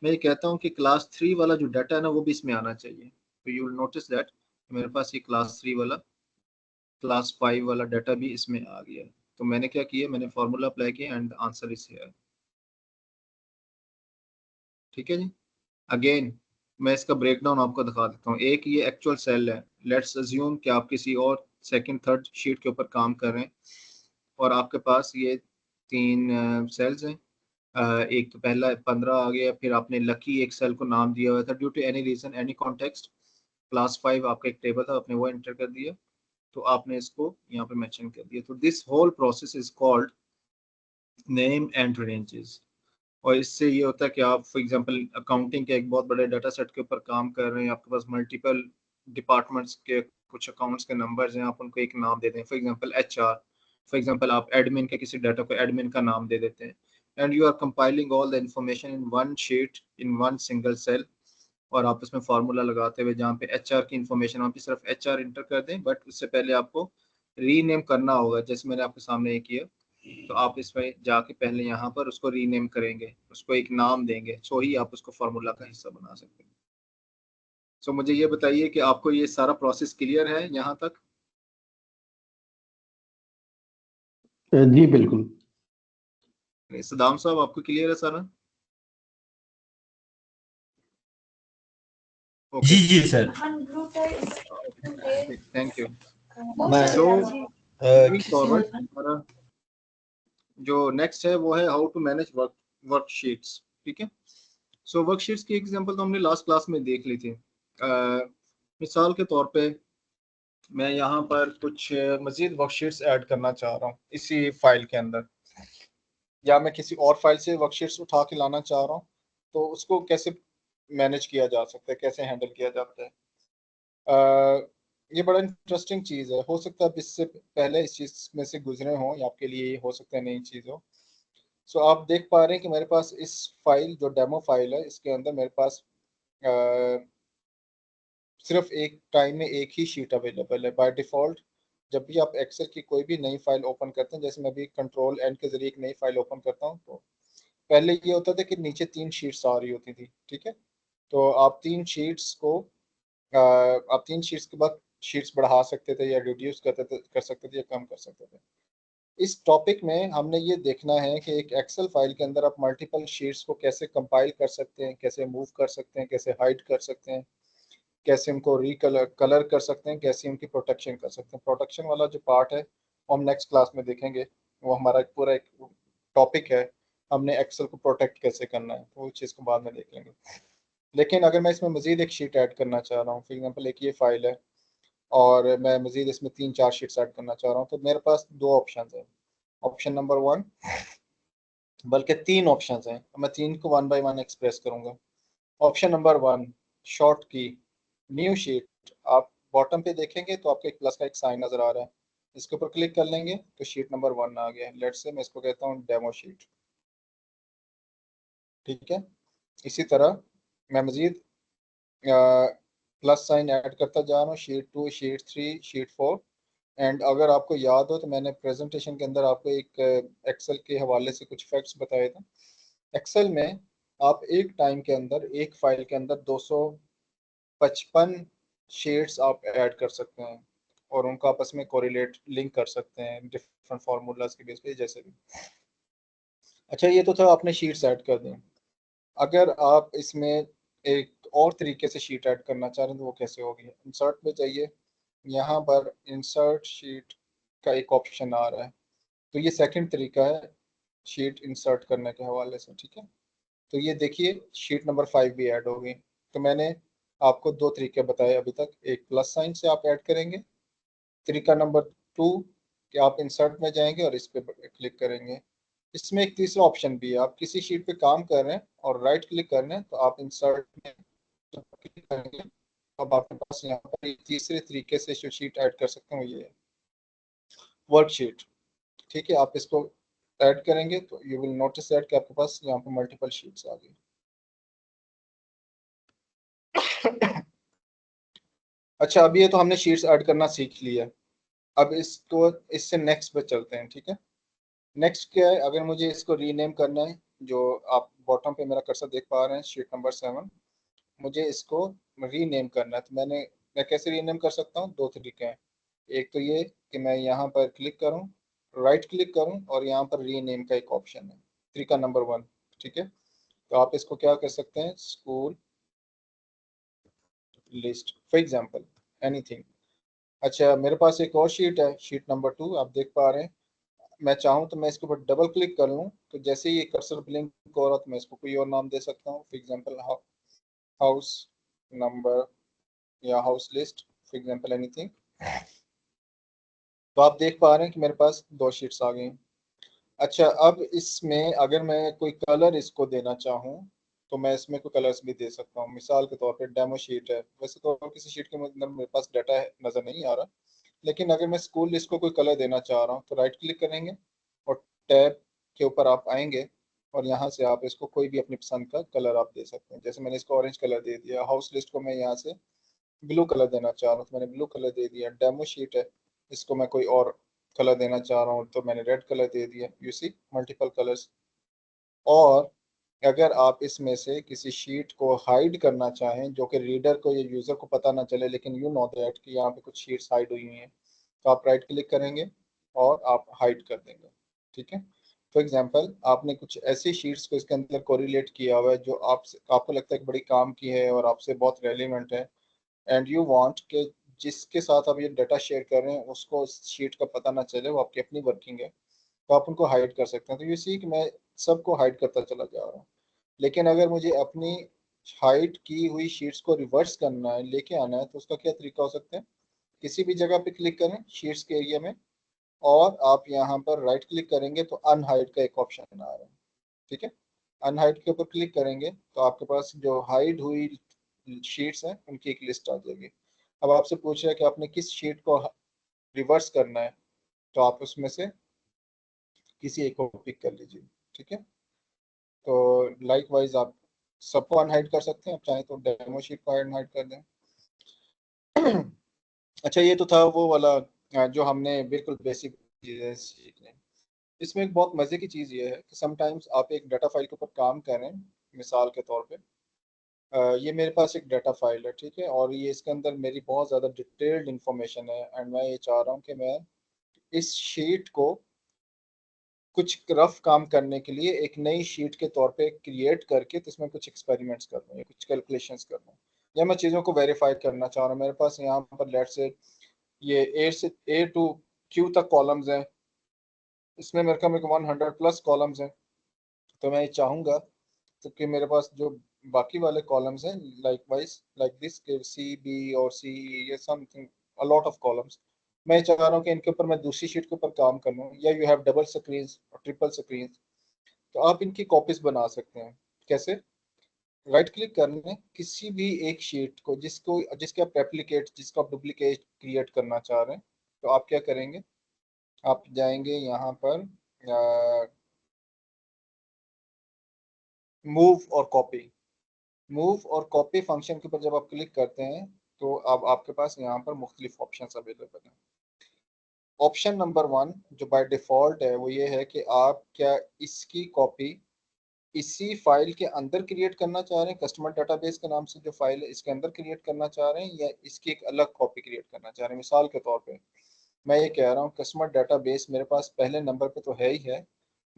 B: मैं ये कहता हूँ कि क्लास 3 वाला जो डाटा है ना, वो भी इसमें आना चाहिए। तो यू विल नोटिस दैट मेरे पास ये क्लास 3 वाला, क्लास 5 वाला डाटा भी इसमें आ गया। तो मैंने क्या किया, मैंने फॉर्मूला अप्लाई किया एंड आंसर इज हियर, ठीक है जी। अगेन मैं इसका ब्रेकडाउन आपको दिखा देता हूँ। एक ये एक्चुअल सेल है, लेट्स अज्यूम कि आप किसी और सेकंड थर्ड शीट के ऊपर काम कर रहे हैं और आपके पास ये 3 सेल्स हैं। एक तो पहला 15 आ गया, फिर आपने लकी एक सेल को नाम दिया हुआ था, due to any reason any context, class 5 आपका एक टेबल था, आपने वो एंटर कर दिया, तो आपने इसको यहाँ पे मेंशन कर दिया। तो this whole process is called name and ranges. और इससे ये होता है कि आप फॉर एग्जांपल अकाउंटिंग के एक बहुत बड़े डाटा सेट के ऊपर काम कर रहे हैं, आपके पास मल्टीपल डिपार्टमेंट्स के कुछ अकाउंट्स के नंबर्स हैं, आप उनको एक नाम दे दें, for example HR, for example आप एडमिन के किसी डाटा को एडमिन का नाम दे देते हैं, and you are compiling all the information in one sheet in one single cell, और आप उसमें फार्मूला लगाते हुए जहाँ पे HR की इंफॉर्मेशन आप सिर्फ HR इंटर कर दें, बट उससे पहले आपको रीनेम करना होगा, जैसे मैंने आपके सामने ये किया। तो आप इसमें जाके पहले यहाँ पर उसको रीनेम करेंगे, उसको एक नाम देंगे, सो ही आप उसको फार्मूला का हिस्सा बना सकते हैं। सो मुझे ये बताइए कि आपको ये सारा प्रोसेस क्लियर है यहाँ तक?
C: जी बिल्कुल।
B: सदाम साहब, आपको क्लियर है सारा? ओके
D: जी जी सर।
B: Thank you.
C: मैं
B: तो
C: अ,
B: मूविंग फॉरवर्ड हमारा जो नेक्स्ट है वो है हाउ टू मैनेज वर्कशीट्स। ठीक है, सो वर्कशीट्स की एग्जांपल तो हमने लास्ट क्लास में देख ली थी। मिसाल के तौर पे मैं यहाँ पर कुछ मजीद वर्कशीट्स ऐड करना चाह रहा हूँ इसी फाइल के अंदर, या मैं किसी और फाइल से वर्कशीट्स उठा के लाना चाह रहा हूँ, तो उसको कैसे मैनेज किया जा सकता है, कैसे हैंडल किया जाता है। ये बड़ा इंटरेस्टिंग चीज़ है। हो सकता है आप इससे पहले इस चीज़ में से गुजरे हों, या आपके लिए ये हो सकता है नई चीज़ हो। सो आप देख पा रहे हैं कि मेरे पास इस फाइल जो डेमो फाइल है, इसके अंदर मेरे पास अ, सिर्फ एक टाइम में एक ही शीट अवेलेबल है बाय डिफ़ॉल्ट। जब भी आप एक्सेल की कोई भी नई फाइल ओपन करते हैं, जैसे मैं भी कंट्रोल एन के ज़रिए एक नई फाइल ओपन करता हूँ, तो पहले ये होता था कि नीचे 3 शीट्स आ रही होती थी। ठीक है, तो आप 3 शीट्स को आप 3 शीट्स के बाद शीट्स बढ़ा सकते थे, या रिड्यूस कर सकते थे, या कम कर सकते थे। इस टॉपिक में हमने ये देखना है कि एक एक्सेल फाइल के अंदर आप मल्टीपल शीट्स को कैसे कंपाइल कर सकते हैं, कैसे मूव कर सकते हैं, कैसे हाइड कर सकते हैं, कैसे उनको रिकलर कलर कर सकते हैं, कैसे उनकी प्रोटेक्शन कर सकते हैं। प्रोटेक्शन वाला जो पार्ट है वो हम नेक्स्ट क्लास में देखेंगे। वो हमारा पूरा एक टॉपिक है, हमने एक्सेल को प्रोटेक्ट कैसे करना है, तो वो चीज़ को बाद में देख लेंगे। लेकिन अगर मैं इसमें मजीद एक शीट ऐड करना चाह रहा हूँ, फॉर एग्जाम्पल एक ये फाइल है और मैं मजीद इसमें 3-4 शीट्स ऐड करना चाह रहा हूँ, तो मेरे पास 2 ऑप्शन हैं। ऑप्शन नंबर 1, बल्कि 3 ऑप्शन हैं, मैं 3 को 1 बाय 1 एक्सप्रेस करूंगा। ऑप्शन नंबर 1, शॉर्ट की, न्यू शीट। आप बॉटम पे देखेंगे तो आपको एक प्लस का एक साइन नजर आ रहा है, इसके ऊपर क्लिक कर लेंगे तो शीट नंबर 1 आ गया। लेट्स से मैं इसको कहता हूँ डेमो शीट। ठीक है, इसी तरह मैं मजीद प्लस साइन ऐड करता जा रहा हूँ, शीट 2, शीट 3, शीट 4। एंड अगर आपको याद हो तो मैंने प्रेजेंटेशन के अंदर आपको एक एक्सेल के हवाले से कुछ फैक्ट्स बताए थे। एक्सेल में आप एक टाइम के अंदर एक फाइल के अंदर 255 शीट्स आप ऐड कर सकते हैं, और उनको आपस में कोरिलेट लिंक कर सकते हैं डिफरेंट फार्मूलाज के बेस पे, जैसे भी। अच्छा, ये तो था आपने शीट्स ऐड कर दी। अगर आप इसमें एक और तरीके से शीट ऐड करना चाह रहे हैं तो वो कैसे होगी। इंसर्ट में जाइए, यहाँ पर इंसर्ट शीट का एक ऑप्शन आ रहा है, तो ये सेकंड तरीका है शीट इंसर्ट करने के हवाले से। ठीक है, तो ये देखिए शीट नंबर 5 भी ऐड हो गई। तो मैंने आपको 2 तरीके बताए अभी तक, एक प्लस साइन से आप ऐड करेंगे, तरीका नंबर 2 कि आप इंसर्ट में जाएंगे और इस पे क्लिक करेंगे। इसमें एक तीसरा ऑप्शन भी है, आप किसी शीट पे काम कर रहे हैं और राइट क्लिक कर रहे हैं, तो आप इंसर्ट में क्लिक करेंगे, अब आपके पास यहाँ पर एक तीसरे तरीके से जो शीट ऐड कर सकते हैं वो ये है, वर्कशीट। ठीक है, आप इसको ऐड करेंगे तो यू विल नोटिस दैट कि आपके पास यहाँ पर मल्टीपल शीट्स आ गई। अच्छा, अब ये तो हमने शीट्स ऐड करना सीख लिया। अब इसको इससे नेक्स्ट पे चलते हैं। ठीक है, नेक्स्ट क्या है, अगर मुझे इसको रीनेम करना है, जो आप बॉटम पे मेरा कर्सर देख पा रहे हैं शीट नंबर 7, मुझे इसको रीनेम करना है, तो मैं कैसे रीनेम कर सकता हूँ, 2 तरीके हैं। एक तो ये कि मैं यहाँ पर क्लिक करूँ, राइट क्लिक करूँ, और यहाँ पर रीनेम का एक ऑप्शन है, तरीका नंबर 1। ठीक है, तो आप इसको क्या कर सकते हैं, school list for example, anything. अच्छा, मेरे पास एक और शीट है, शीट नंबर 2, आप देख पा रहे हैं। मैं चाहूँ तो मैं इसके ऊपर डबल क्लिक कर लूँ, तो जैसे ही ये कर्सर ब्लिंक हो रहा तो मैं इसको कोई और नाम दे सकता हूँ, फॉर एग्जांपल हाउस नंबर, या house list, for example anything. तो आप देख पा रहे हैं कि मेरे पास 2 शीट्स आ गई। अच्छा, अब इसमें अगर मैं कोई कलर इसको देना चाहूँ तो मैं इसमें कोई कलर्स भी दे सकता हूँ। मिसाल के तौर पे डेमो शीट है, वैसे तो किसी शीट के अंदर मेरे पास डाटा नज़र नहीं आ रहा, लेकिन अगर मैं स्कूल लिस्ट को कोई कलर देना चाह रहा हूँ तो राइट क्लिक करेंगे और टैब के ऊपर आप आएंगे, और यहाँ से आप इसको कोई भी अपनी पसंद का कलर आप दे सकते हैं। जैसे मैंने इसको ऑरेंज कलर दे दिया। हाउस लिस्ट को मैं यहाँ से ब्लू कलर देना चाह रहा हूँ तो मैंने ब्लू कलर दे दिया। डेमो शीट है, इसको मैं कोई और कलर देना चाह रहा हूँ तो मैंने रेड कलर दे दिया। You see, multiple colours. और अगर आप इसमें से किसी शीट को हाइड करना चाहें, जो कि रीडर को या यूज़र को पता ना चले, लेकिन यू नो दैट कि यहाँ पे कुछ शीट्स हाइड हुई हैं, तो आप राइट क्लिक करेंगे और आप हाइड कर देंगे। ठीक है,
A: फॉर एग्जांपल आपने कुछ ऐसी शीट्स को इसके अंदर कोरिलेट किया हुआ है जो आपको लगता है कि बड़ी काम की है और आपसे बहुत रेलिवेंट है, एंड यू वांट कि जिसके साथ आप ये डाटा शेयर कर रहे हैं उसको उस शीट का पता ना चले, वो आपकी अपनी वर्किंग है, तो आप उनको हाइड कर सकते हैं। तो यू सी कि मैं सबको हाइड करता चला जा रहा हूँ। लेकिन अगर मुझे अपनी हाइड की हुई शीट्स को रिवर्स करना है, लेके आना है, तो उसका क्या तरीका हो सकता है? किसी भी जगह पे क्लिक करें शीट्स के एरिया में, और आप यहाँ पर राइट क्लिक करेंगे तो अनहाइड का एक ऑप्शन आ रहा है। ठीक है, अनहाइड के ऊपर क्लिक करेंगे तो आपके पास जो हाइड हुई शीट्स हैं उनकी एक लिस्ट आ जाएगी। अब आपसे पूछ रहा है कि आपने किस शीट को रिवर्स करना है, तो आप उसमें से किसी एक को पिक कर लीजिए। ठीक है, तो लाइक वाइज आप सबको अनहाइड कर सकते हैं, आप चाहें तो डेमो शीट को अनहाइड कर दें। अच्छा, ये तो था वो वाला जो हमने बिल्कुल बेसिक चीज़ें सीखने। इसमें एक बहुत मज़े की चीज़ ये है कि समटाइम्स आप एक डाटा फाइल के ऊपर काम करें, मिसाल के तौर पे ये मेरे पास एक डाटा फाइल है, ठीक है, और ये इसके अंदर मेरी बहुत ज़्यादा डिटेल्ड इंफॉर्मेशन है, एंड मैं ये चाह रहा हूँ कि मैं इस शीट को कुछ रफ काम करने के लिए एक नई शीट के तौर पे क्रिएट करके तो इसमें कुछ एक्सपेरिमेंट्स कर दूँ या कुछ कैलकुलेशंस कर दूँ, या मैं चीज़ों को वेरीफाई करना चाह रहा हूँ। मेरे पास यहाँ पर लेट से ये ए टू क्यू तक कॉलम्स हैं, इसमें मेरे ख्याल में 100+ कॉलम्स हैं। तो मैं ये चाहूँगा तो कि मेरे पास जो बाकी वाले कॉलम्स हैं लाइक वाइज लाइक दिस के सी बी और सी, ये something a lot of columns, मैं चाह रहा हूँ कि इनके ऊपर मैं दूसरी शीट के ऊपर काम कर लूँ, या यू हैव डबल स्क्रीन और ट्रिपल स्क्रीन, तो आप इनकी कॉपीज बना सकते हैं। कैसे? राइट क्लिक करने किसी भी एक शीट को जिसके आप रेप्लिकेट जिसको आप डुप्लीकेट क्रिएट करना चाह रहे हैं, तो आप क्या करेंगे, आप जाएंगे यहाँ पर मूव और कॉपी। मूव और कॉपी फंक्शन के ऊपर जब आप क्लिक करते हैं तो अब आपके पास यहाँ पर मुख्तलिफ ऑप्शन अवेलेबल हैं। ऑप्शन नंबर 1 जो बाय डिफ़ॉल्ट है वो ये है कि आप क्या इसकी कॉपी इसी फाइल के अंदर क्रिएट करना चाह रहे हैं, कस्टमर डेटाबेस के नाम से जो फाइल है इसके अंदर क्रिएट करना चाह रहे हैं, या इसकी एक अलग कॉपी क्रिएट करना चाह रहे हैं। मिसाल के तौर पे मैं ये कह रहा हूँ कस्टमर डेटाबेस मेरे पास पहले नंबर पे तो है ही है,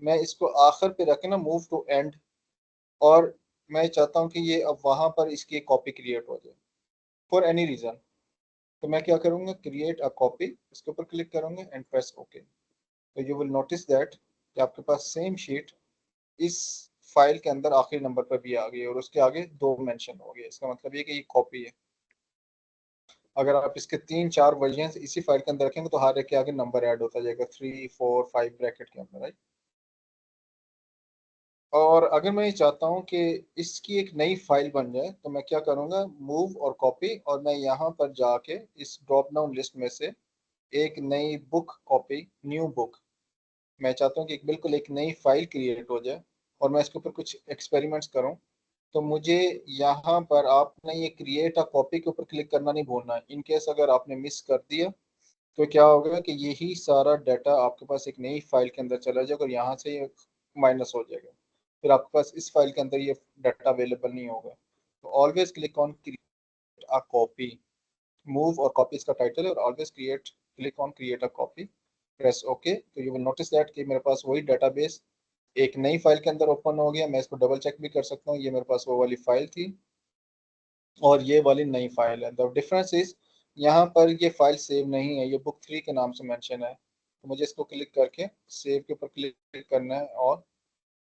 A: मैं इसको आखिर पे रखे ना, मूव टू एंड, और मैं चाहता हूँ कि ये अब वहाँ पर इसकी एक कॉपी क्रिएट हो जाए फॉर एनी रीज़न। तो मैं क्या करूँगा, क्रिएट अ कॉपी, इसके ऊपर क्लिक करूँगा एंड प्रेस ओके। तो यू विल नोटिस दैट कि आपके पास सेम शीट इस फाइल के अंदर आखिरी नंबर पर भी आ गई है और उसके आगे 2 मेंशन हो गए। इसका मतलब ये कि ये कॉपी है। अगर आप इसके 3-4 वर्जन इसी फाइल के अंदर रखेंगे तो हर एक के आगे नंबर ऐड होता जाएगा 3 4 5 ब्रैकेट के अंदर, राइट। और अगर मैं ये चाहता हूँ कि इसकी एक नई फाइल बन जाए तो मैं क्या करूँगा, मूव और कॉपी, और मैं यहाँ पर जाके इस ड्रॉप डाउन लिस्ट में से एक नई बुक कॉपी, न्यू बुक, मैं चाहता हूँ कि बिल्कुल एक नई फाइल क्रिएट हो जाए और मैं इसके ऊपर कुछ एक्सपेरिमेंट्स करूँ। तो मुझे यहाँ पर आपने ये क्रिएट अ कॉपी के ऊपर क्लिक करना नहीं भूलना है। इन केस अगर आपने मिस कर दिया तो क्या होगा कि यही सारा डाटा आपके पास एक नई फाइल के अंदर चला जाएगा और यहाँ से ये माइनस हो जाएगा, फिर आपके पास इस फाइल के अंदर ये डाटा अवेलेबल नहीं होगा। तो always click on create a copy, move और कॉपी इसका टाइटल है, और always click on create a copy, press okay. तो यू विल नोटिस दैट कि मेरे पास वही डाटाबेस एक नई फाइल के अंदर ओपन हो गया। मैं इसको डबल चेक भी कर सकता हूँ, ये मेरे पास वो वाली फाइल थी और ये वाली नई फाइल है। द डिफरेंस इज यहाँ पर ये फाइल सेव नहीं है, ये बुक 3 के नाम से मेंशन है। तो मुझे इसको क्लिक करके सेव के ऊपर क्लिक करना है और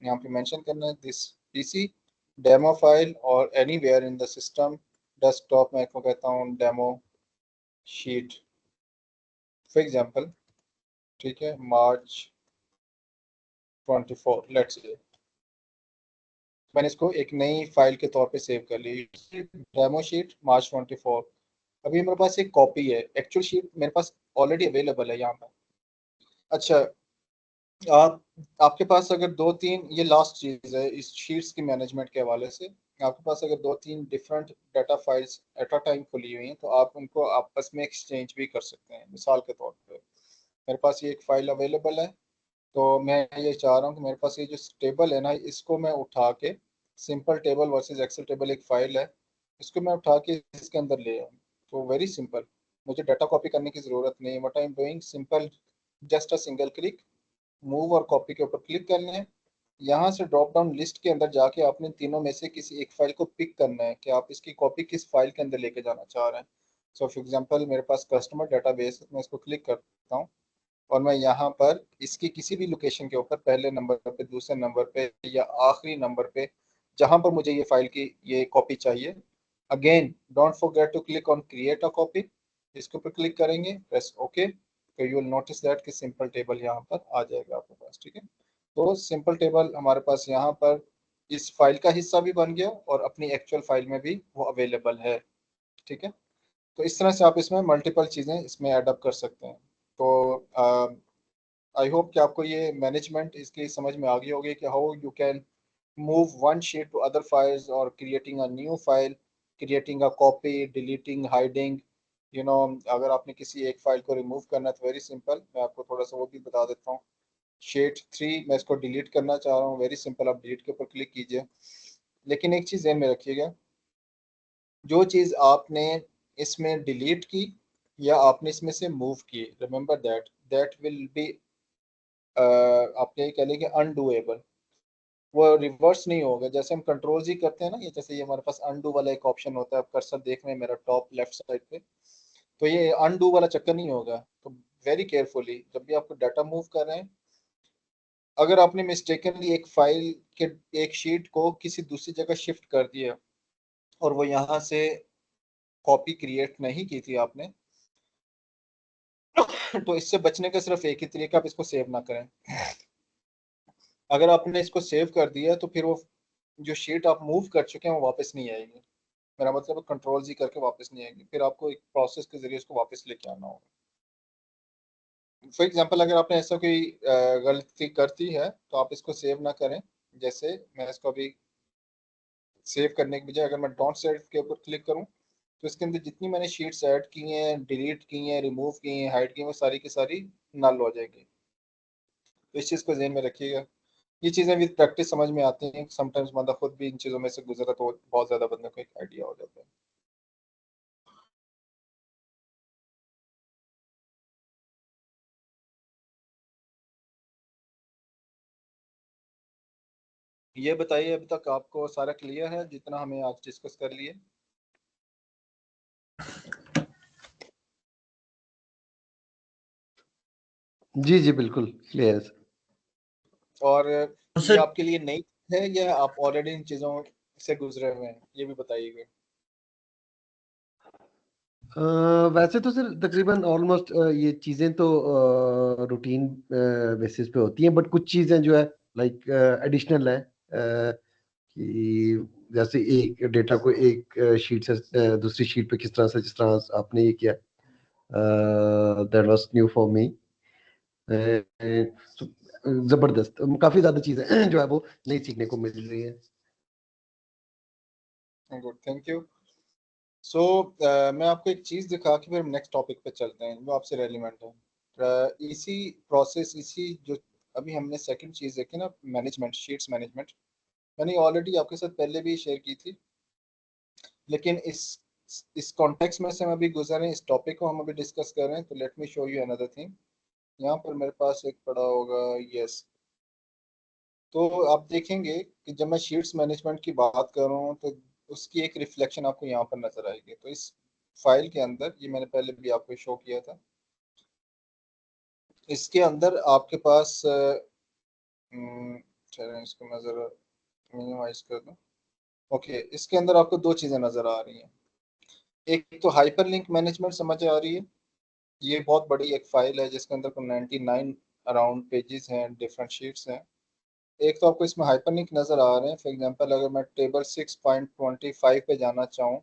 A: यहाँ पे मेंशन करना है दिस पीसी डेमो फाइल, और anywhere in the system desktop, मैं इसको कहता हूँ डेमो शीट फॉर एग्जांपल। ठीक है, मार्च 24 लेट्स से मैंने इसको एक नई फाइल के तौर पे सेव कर ली, डेमो शीट मार्च 24। अभी मेरे पास एक कॉपी है, एक्चुअल शीट मेरे पास ऑलरेडी अवेलेबल है यहाँ पर। अच्छा, आप आपके पास अगर 2-3, ये लास्ट चीज़ है इस शीट्स की मैनेजमेंट के हवाले से, आपके पास अगर 2-3 different data files at a time खुली हुई हैं तो आप उनको आपस में एक्सचेंज भी कर सकते हैं। मिसाल के तौर पे मेरे पास ये एक फ़ाइल अवेलेबल है, तो मैं ये चाह रहा हूँ कि मेरे पास ये जो टेबल है ना, इसको मैं उठा के, simple table versus Excel table एक फ़ाइल है, इसको मैं उठा के इसके अंदर ले आऊँ। तो वेरी सिंपल, मुझे डाटा कॉपी करने की ज़रूरत नहीं है। What I am doing simple, just a single click, move और कॉपी के ऊपर क्लिक करना है। यहाँ से ड्रॉप डाउन लिस्ट के अंदर जाके आपने तीनों में से किसी एक फाइल को पिक करना है कि आप इसकी कॉपी किस फाइल के अंदर लेके जाना चाह रहे हैं। सो फॉर एग्जांपल मेरे पास कस्टमर डेटाबेस, मैं इसको क्लिक करता हूँ और मैं यहाँ पर इसकी किसी भी लोकेशन के ऊपर पहले नंबर पे, दूसरे नंबर पे या आखिरी नंबर पे जहाँ पर मुझे ये फाइल की ये कॉपी चाहिए, again don't forget to click on create a copy, इसके ऊपर क्लिक करेंगे, प्रेस ओके, तो यू विल नोटिस दैट कि सिंपल टेबल यहाँ पर आ जाएगा आपके पास। ठीक है, तो सिंपल टेबल हमारे पास यहाँ पर इस फाइल का हिस्सा भी बन गया और अपनी एक्चुअल फाइल में भी वो अवेलेबल है। ठीक है, तो इस तरह से आप इसमें मल्टीपल चीज़ें इसमें ऐड अप कर सकते हैं। तो आई होप कि आपको ये मैनेजमेंट इसकी समझ में आ गई होगी कि how you can move one sheet to other files और creating a new file, creating a copy, deleting, hiding, you know. अगर आपने किसी एक फाइल को रिमूव करना है तो वेरी सिंपल, मैं आपको थोड़ा सा वो भी बता देता हूँ। शीट 3 मैं इसको डिलीट करना चाह रहा हूँ, वेरी सिंपल, आप डिलीट के ऊपर क्लिक कीजिए। लेकिन एक चीज़ ध्यान में रखिएगा, जो चीज़ आपने इसमें डिलीट की या आपने इसमें से मूव की, remember that that will be, आप ये कह लें कि अनडूएबल, वो रिवर्स नहीं होगा। जैसे हम कंट्रोल जी करते हैं ना, ये जैसे ये हमारे पास अनडू वाला एक ऑप्शन होता है, आप कर्सर देख रहे हैं मेरा टॉप लेफ्ट साइड पे, तो ये अनडू वाला चक्कर नहीं होगा। तो वेरी केयरफुली जब भी आपको डाटा मूव कर रहे हैं, अगर आपने मिस्टेकनली एक फाइल के एक शीट को किसी दूसरी जगह शिफ्ट कर दिया और वो यहाँ से कॉपी क्रिएट नहीं की थी आपने, तो इससे बचने का सिर्फ एक ही तरीका, आप इसको सेव ना करें। अगर आपने इसको सेव कर दिया तो फिर वो जो शीट आप मूव कर चुके हैं वो वापस नहीं आएगी। मेरा मतलब कंट्रोल जी करके वापस नहीं आएगी, फिर आपको एक प्रोसेस के जरिए उसको वापस लेके आना होगा। फॉर एग्जांपल अगर आपने ऐसा कोई गलती करती है तो आप इसको सेव ना करें। जैसे मैं इसको अभी सेव करने के बजाय अगर मैं डोंट सेव के ऊपर क्लिक करूं तो इसके अंदर जितनी मैंने शीट्स ऐड की हैं, डिलीट की हैं, रिमूव की हैं, हाइड की हैं, वो सारी की सारी नल हो जाएगी। तो इस चीज़ को ध्यान में रखिएगा। ये चीज़ें विद प्रैक्टिस समझ में आती हैं, समटाइम्स बंदा खुद भी इन चीज़ों में से गुजरा तो बहुत ज़्यादा बंदे को एक आइडिया हो जाता है। ये बताइए अभी तक आपको सारा क्लियर है जितना हमें आज डिस्कस कर लिए?
C: जी जी बिल्कुल क्लियर है।
A: और ये
D: सर
A: आपके लिए नई है या आप ऑलरेडी इन चीज़ों से गुजरे हुए हैं, ये भी बताइएगा।
C: वैसे तो सर तकरीबन ऑलमोस्ट ये चीज़ें तो रूटीन बेसिस पे होती हैं, बट कुछ चीज़ें जो है लाइक एडिशनल है, कि जैसे एक डेटा को एक शीट से दूसरी शीट पे किस तरह से, जिस तरह आपने ये किया, that was new for me. जबरदस्त, काफी ज्यादा चीजें जो है वो नई सीखने को मिल रही है।
A: Good, thank you. सो मैं आपको एक चीज़ दिखा के फिर हम नेक्स्ट टॉपिक पे चलते हैं जो आपसे रेलिवेंट है। इसी प्रोसेस, इसी जो अभी हमने सेकंड चीज़ देखी ना, मैनेजमेंट, शीट्स मैनेजमेंट, मैंने ऑलरेडी आपके साथ पहले भी शेयर की थी, लेकिन इस कॉन्टेक्स्ट में से हम अभी गुजर रहे हैं, इस टॉपिक को हम अभी डिस्कस कर रहे हैं, तो let me show you another thing. यहाँ पर मेरे पास एक पड़ा होगा, यस। तो आप देखेंगे कि जब मैं शीट्स मैनेजमेंट की बात कर रहा हूँ तो उसकी एक रिफ्लेक्शन आपको यहाँ पर नजर आएगी। तो इस फाइल के अंदर, ये मैंने पहले भी आपको शो किया था, इसके अंदर आपके पास चलें इसको नज़र मिनिमाइज कर दूँ। ओके, इसके अंदर आपको दो चीज़ें नज़र आ रही हैं। एक तो हाइपर लिंक मैनेजमेंट समझ आ रही है, ये बहुत बड़ी एक फाइल है जिसके अंदर को 99 अराउंड पेजेस हैं, डिफरेंट शीट्स हैं। एक तो आपको इसमें हाइपर लिंक नज़र आ रहे हैं। फॉर एग्जांपल अगर मैं टेबल 6.25 पे जाना चाहूँ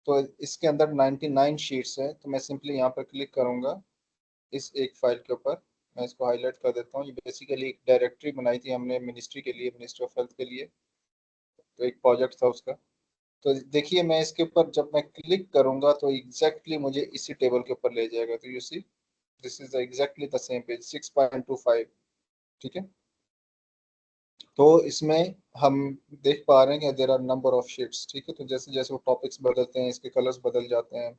A: तो इसके अंदर 99 शीट्स हैं, तो मैं सिंपली यहाँ पर क्लिक करूँगा इस एक फाइल के ऊपर। मैं इसको हाईलाइट कर देता हूँ। ये बेसिकली एक डायरेक्टरी बनाई थी हमने मिनिस्ट्री के लिए, मिनिस्ट्री ऑफ हेल्थ के लिए, तो एक प्रोजेक्ट था उसका। तो देखिए मैं इसके ऊपर जब मैं क्लिक करूंगा तो एग्जैक्टली मुझे इसी टेबल के ऊपर ले जाएगा। तो you see this is exactly the same page 6.25। ठीक है, तो इसमें हम देख पा रहे हैं कि there are number of sheets. ठीक है, तो जैसे जैसे वो टॉपिक्स बदलते हैं इसके कलर्स बदल जाते हैं।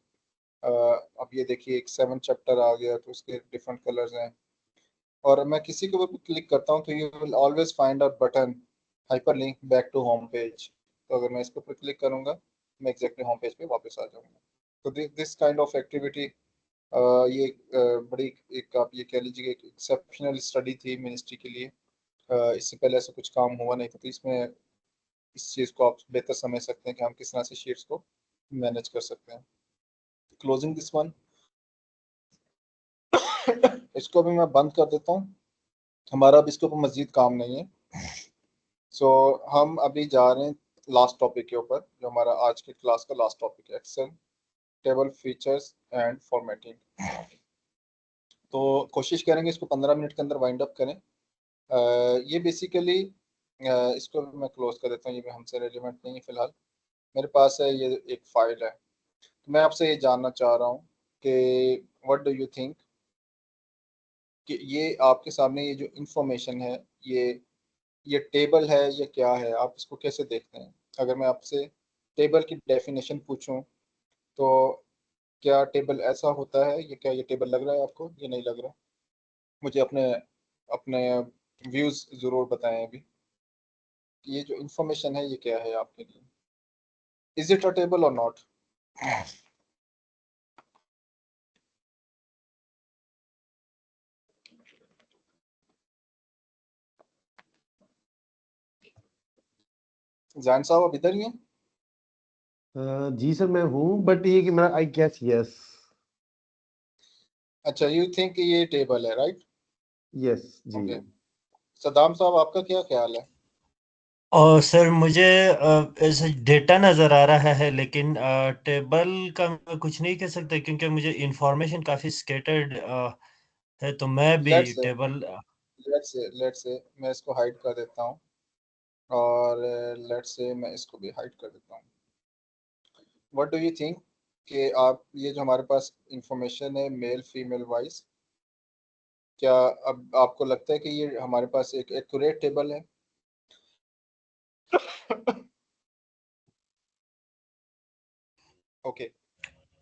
A: अब ये देखिए एक 7 चैप्टर आ गया तो उसके डिफरेंट कलर्स हैं। और मैं किसी के ऊपर क्लिक करता हूँ तो you will always find a button hyperlink back to home page. तो अगर मैं इसके ऊपर क्लिक करूंगा मैं एग्जैक्टली होम पेज पे वापस आ जाऊंगा। तो दिस काइंड ऑफ एक्टिविटी ये बड़ी एक आप ये कह लीजिए एक एक्सेप्शनल स्टडी थी मिनिस्ट्री के लिए। इससे पहले ऐसा कुछ काम हुआ नहीं था, तो इसमें इस चीज़ को आप बेहतर समझ सकते हैं कि हम किस तरह से शीट्स को मैनेज कर सकते हैं। Closing this one. इसको भी मैं बंद कर देता हूँ, हमारा अब इसके ऊपर मजीद काम नहीं है। सो हम अभी जा रहे हैं लास्ट टॉपिक के ऊपर, जो हमारा आज की क्लास का लास्ट टॉपिक है, Excel table features and formatting. तो कोशिश करेंगे इसको 15 मिनट के अंदर वाइंड अप करें। ये बेसिकली इसको मैं क्लोज कर देता हूँ, ये भी हमसे रेलिवेंट नहीं है फिलहाल। मेरे पास है ये एक फाइल है, तो मैं आपसे ये जानना चाह रहा हूँ कि व्हाट डू यू थिंक कि ये आपके सामने ये जो इंफॉर्मेशन है ये टेबल है या क्या है, आप इसको कैसे देखते हैं? अगर मैं आपसे टेबल की डेफिनेशन पूछूं तो क्या टेबल ऐसा होता है, ये क्या ये टेबल लग रहा है आपको, ये नहीं लग रहा? मुझे अपने अपने व्यूज ज़रूर बताएं अभी कि ये जो इंफॉर्मेशन है ये क्या है आपके लिए, इज इट अ टेबल और नॉट? जैन साहब अब इधर ही हैं?
C: जी सर मैं हूँ, बट ये कि मेरा आई गेस यस।
A: अच्छा, यू थिंक ये टेबल है, राइट?
C: यस जी।
A: ओके, सदाम साहब आपका क्या ख्याल है?
D: और सर मुझे ऐसे डेटा नज़र आ रहा है, लेकिन टेबल का मैं कुछ नहीं कह सकता क्योंकि मुझे इंफॉर्मेशन काफ़ी स्कैटर्ड है, तो मैं भी
A: let's say
D: table
A: let's say मैं इसको हाइड कर देता हूँ, और लेट्स से मैं इसको भी हाइड कर देता हूँ। व्हाट डू यू थिंक कि आप ये जो हमारे पास इंफॉर्मेशन है मेल फीमेल वाइज, क्या अब आपको लगता है कि ये हमारे पास एक एक्यूरेट टेबल है? Okay,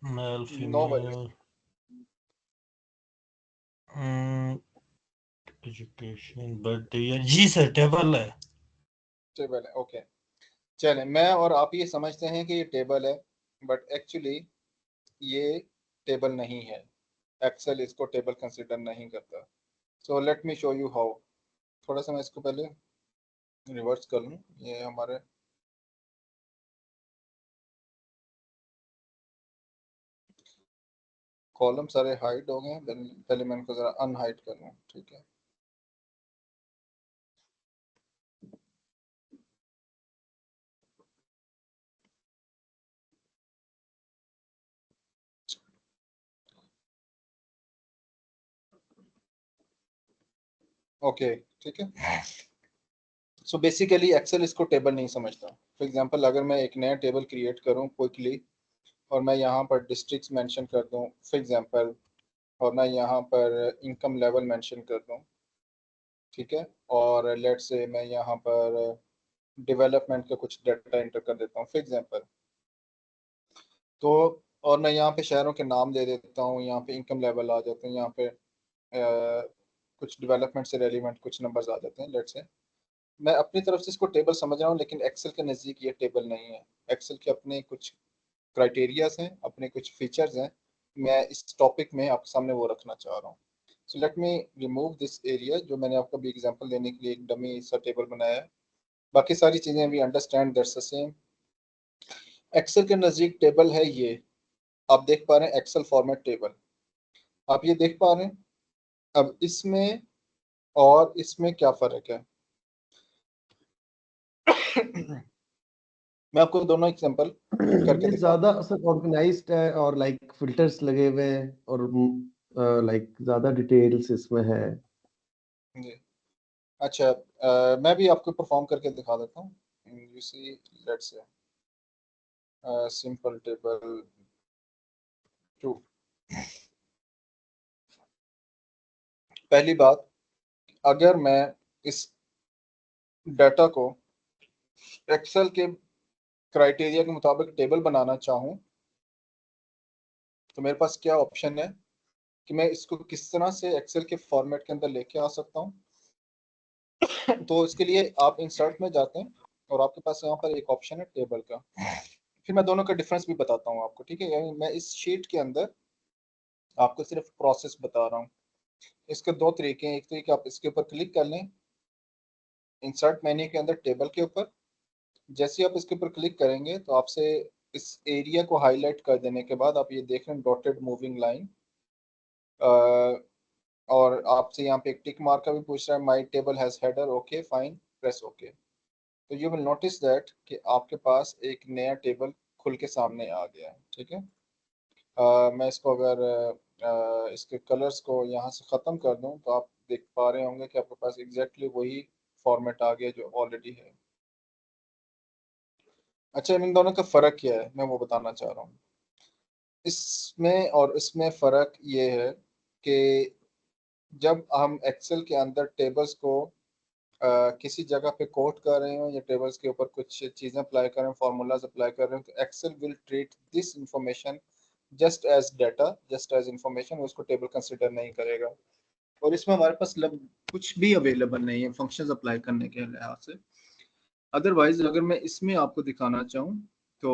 D: male
A: no worry,
D: female education but year, जी सर टेबल है।
A: टेबल है। ओके, चलें, मैं और आप ये समझते हैं कि ये टेबल है, बट एक्चुअली ये टेबल नहीं है। एक्सेल इसको टेबल कंसिडर नहीं करता। सो let me show you how. थोड़ा सा मैं इसको पहले रिवर्स कर लूँ, ये हमारे कॉलम सारे हाइड हो गए हैं। पहले मैं इनको ज़रा अनहाइड कर लूँ, ठीक है? ओके, ठीक है। सो बेसिकली एक्सेल इसको टेबल नहीं समझता। फॉर एग्जांपल, अगर मैं एक नया टेबल क्रिएट करूं क्विकली और मैं यहाँ पर डिस्ट्रिक्ट्स मेंशन कर दूं फॉर एग्जांपल, और मैं यहाँ पर इनकम लेवल मेंशन कर दूं, ठीक है, और लेट्स से मैं यहाँ पर डेवलपमेंट का कुछ डाटा एंटर कर देता हूँ फॉर एग्जांपल, तो और मैं यहाँ पे शहरों के नाम दे देता हूँ, यहाँ पे इनकम लेवल आ जाते हैं, यहाँ पे कुछ डेवलपमेंट से रेलिवेंट कुछ नंबर्स आ जाते हैं। लेट्स से मैं अपनी तरफ से इसको टेबल समझ रहा हूँ, लेकिन एक्सेल के नज़दीक ये टेबल नहीं है। एक्सेल के अपने कुछ क्राइटेरियाज हैं, अपने कुछ फीचर्स हैं, मैं इस टॉपिक में आपके सामने वो रखना चाह रहा हूँ। सो let me remove this area, जो मैंने आपको भी एग्जांपल देने के लिए एक डमी सा टेबल बनाया है। बाकी सारी चीज़ें we understand that's the same. Excel के नज़दीक टेबल है ये, आप देख पा रहे हैं एक्सेल फॉर्मेट टेबल, आप ये देख पा रहे हैं। अब इसमें और इसमें क्या फ़र्क है? मैं आपको दोनों एग्जांपल करके
C: ये
A: दिखाता
C: ज्यादा सर ऑर्गेनाइज्ड है और लाइक फिल्टर्स लगे हुए हैं और लाइक ज्यादा डिटेल्स इसमें है।
A: हूँ जी। अच्छा, मैं भी आपको परफॉर्म करके दिखा देता हूँ। You see, let's say simple table 2। पहली बात, अगर मैं इस डाटा को एक्सेल के क्राइटेरिया के मुताबिक टेबल बनाना चाहूँ तो मेरे पास क्या ऑप्शन है कि मैं इसको किस तरह से एक्सेल के फॉर्मेट के अंदर लेके आ सकता हूँ। तो इसके लिए आप इंसर्ट में जाते हैं और आपके पास यहाँ पर एक ऑप्शन है टेबल का। फिर मैं दोनों का डिफरेंस भी बताता हूँ आपको, ठीक है। यानी मैं इस शीट के अंदर आपको सिर्फ प्रोसेस बता रहा हूँ। इसके दो तरीके हैं, एक तरीके आप इसके ऊपर क्लिक कर लें इंसर्ट मेन्यू के अंदर टेबल के ऊपर। जैसे ही आप इसके ऊपर क्लिक करेंगे तो आपसे इस एरिया को हाईलाइट कर देने के बाद आप ये देख रहे हैं डॉटेड मूविंग लाइन, और आपसे यहाँ पे एक टिक मार्क का भी पूछ रहा है, माई table has header, okay fine, press okay. तो यू विल नोटिस दैट कि आपके पास एक नया टेबल खुल के सामने आ गया है, ठीक है। मैं इसको अगर इसके कलर्स को यहाँ से ख़त्म कर दूँ तो आप देख पा रहे होंगे कि आपके पास एग्जैक्टली वही फॉर्मेट आ गया जो ऑलरेडी है। अच्छा, इन दोनों का फ़र्क क्या है मैं वो बताना चाह रहा हूँ। इसमें और इसमें फ़र्क ये है कि जब हम एक्सेल के अंदर टेबल्स को किसी जगह पे कोट कर रहे हो या टेबल्स के ऊपर कुछ चीज़ें अप्लाई कर रहे हैं, फार्मूलाज अप्लाई कर रहे हैं, तो Excel will treat this information just as data, just as information, उसको टेबल कंसिडर नहीं करेगा। और इसमें हमारे पास कुछ भी अवेलेबल नहीं है फंक्शंस अप्लाई करने के लिहाज से। अदरवाइज अगर मैं इसमें आपको दिखाना चाहूँ तो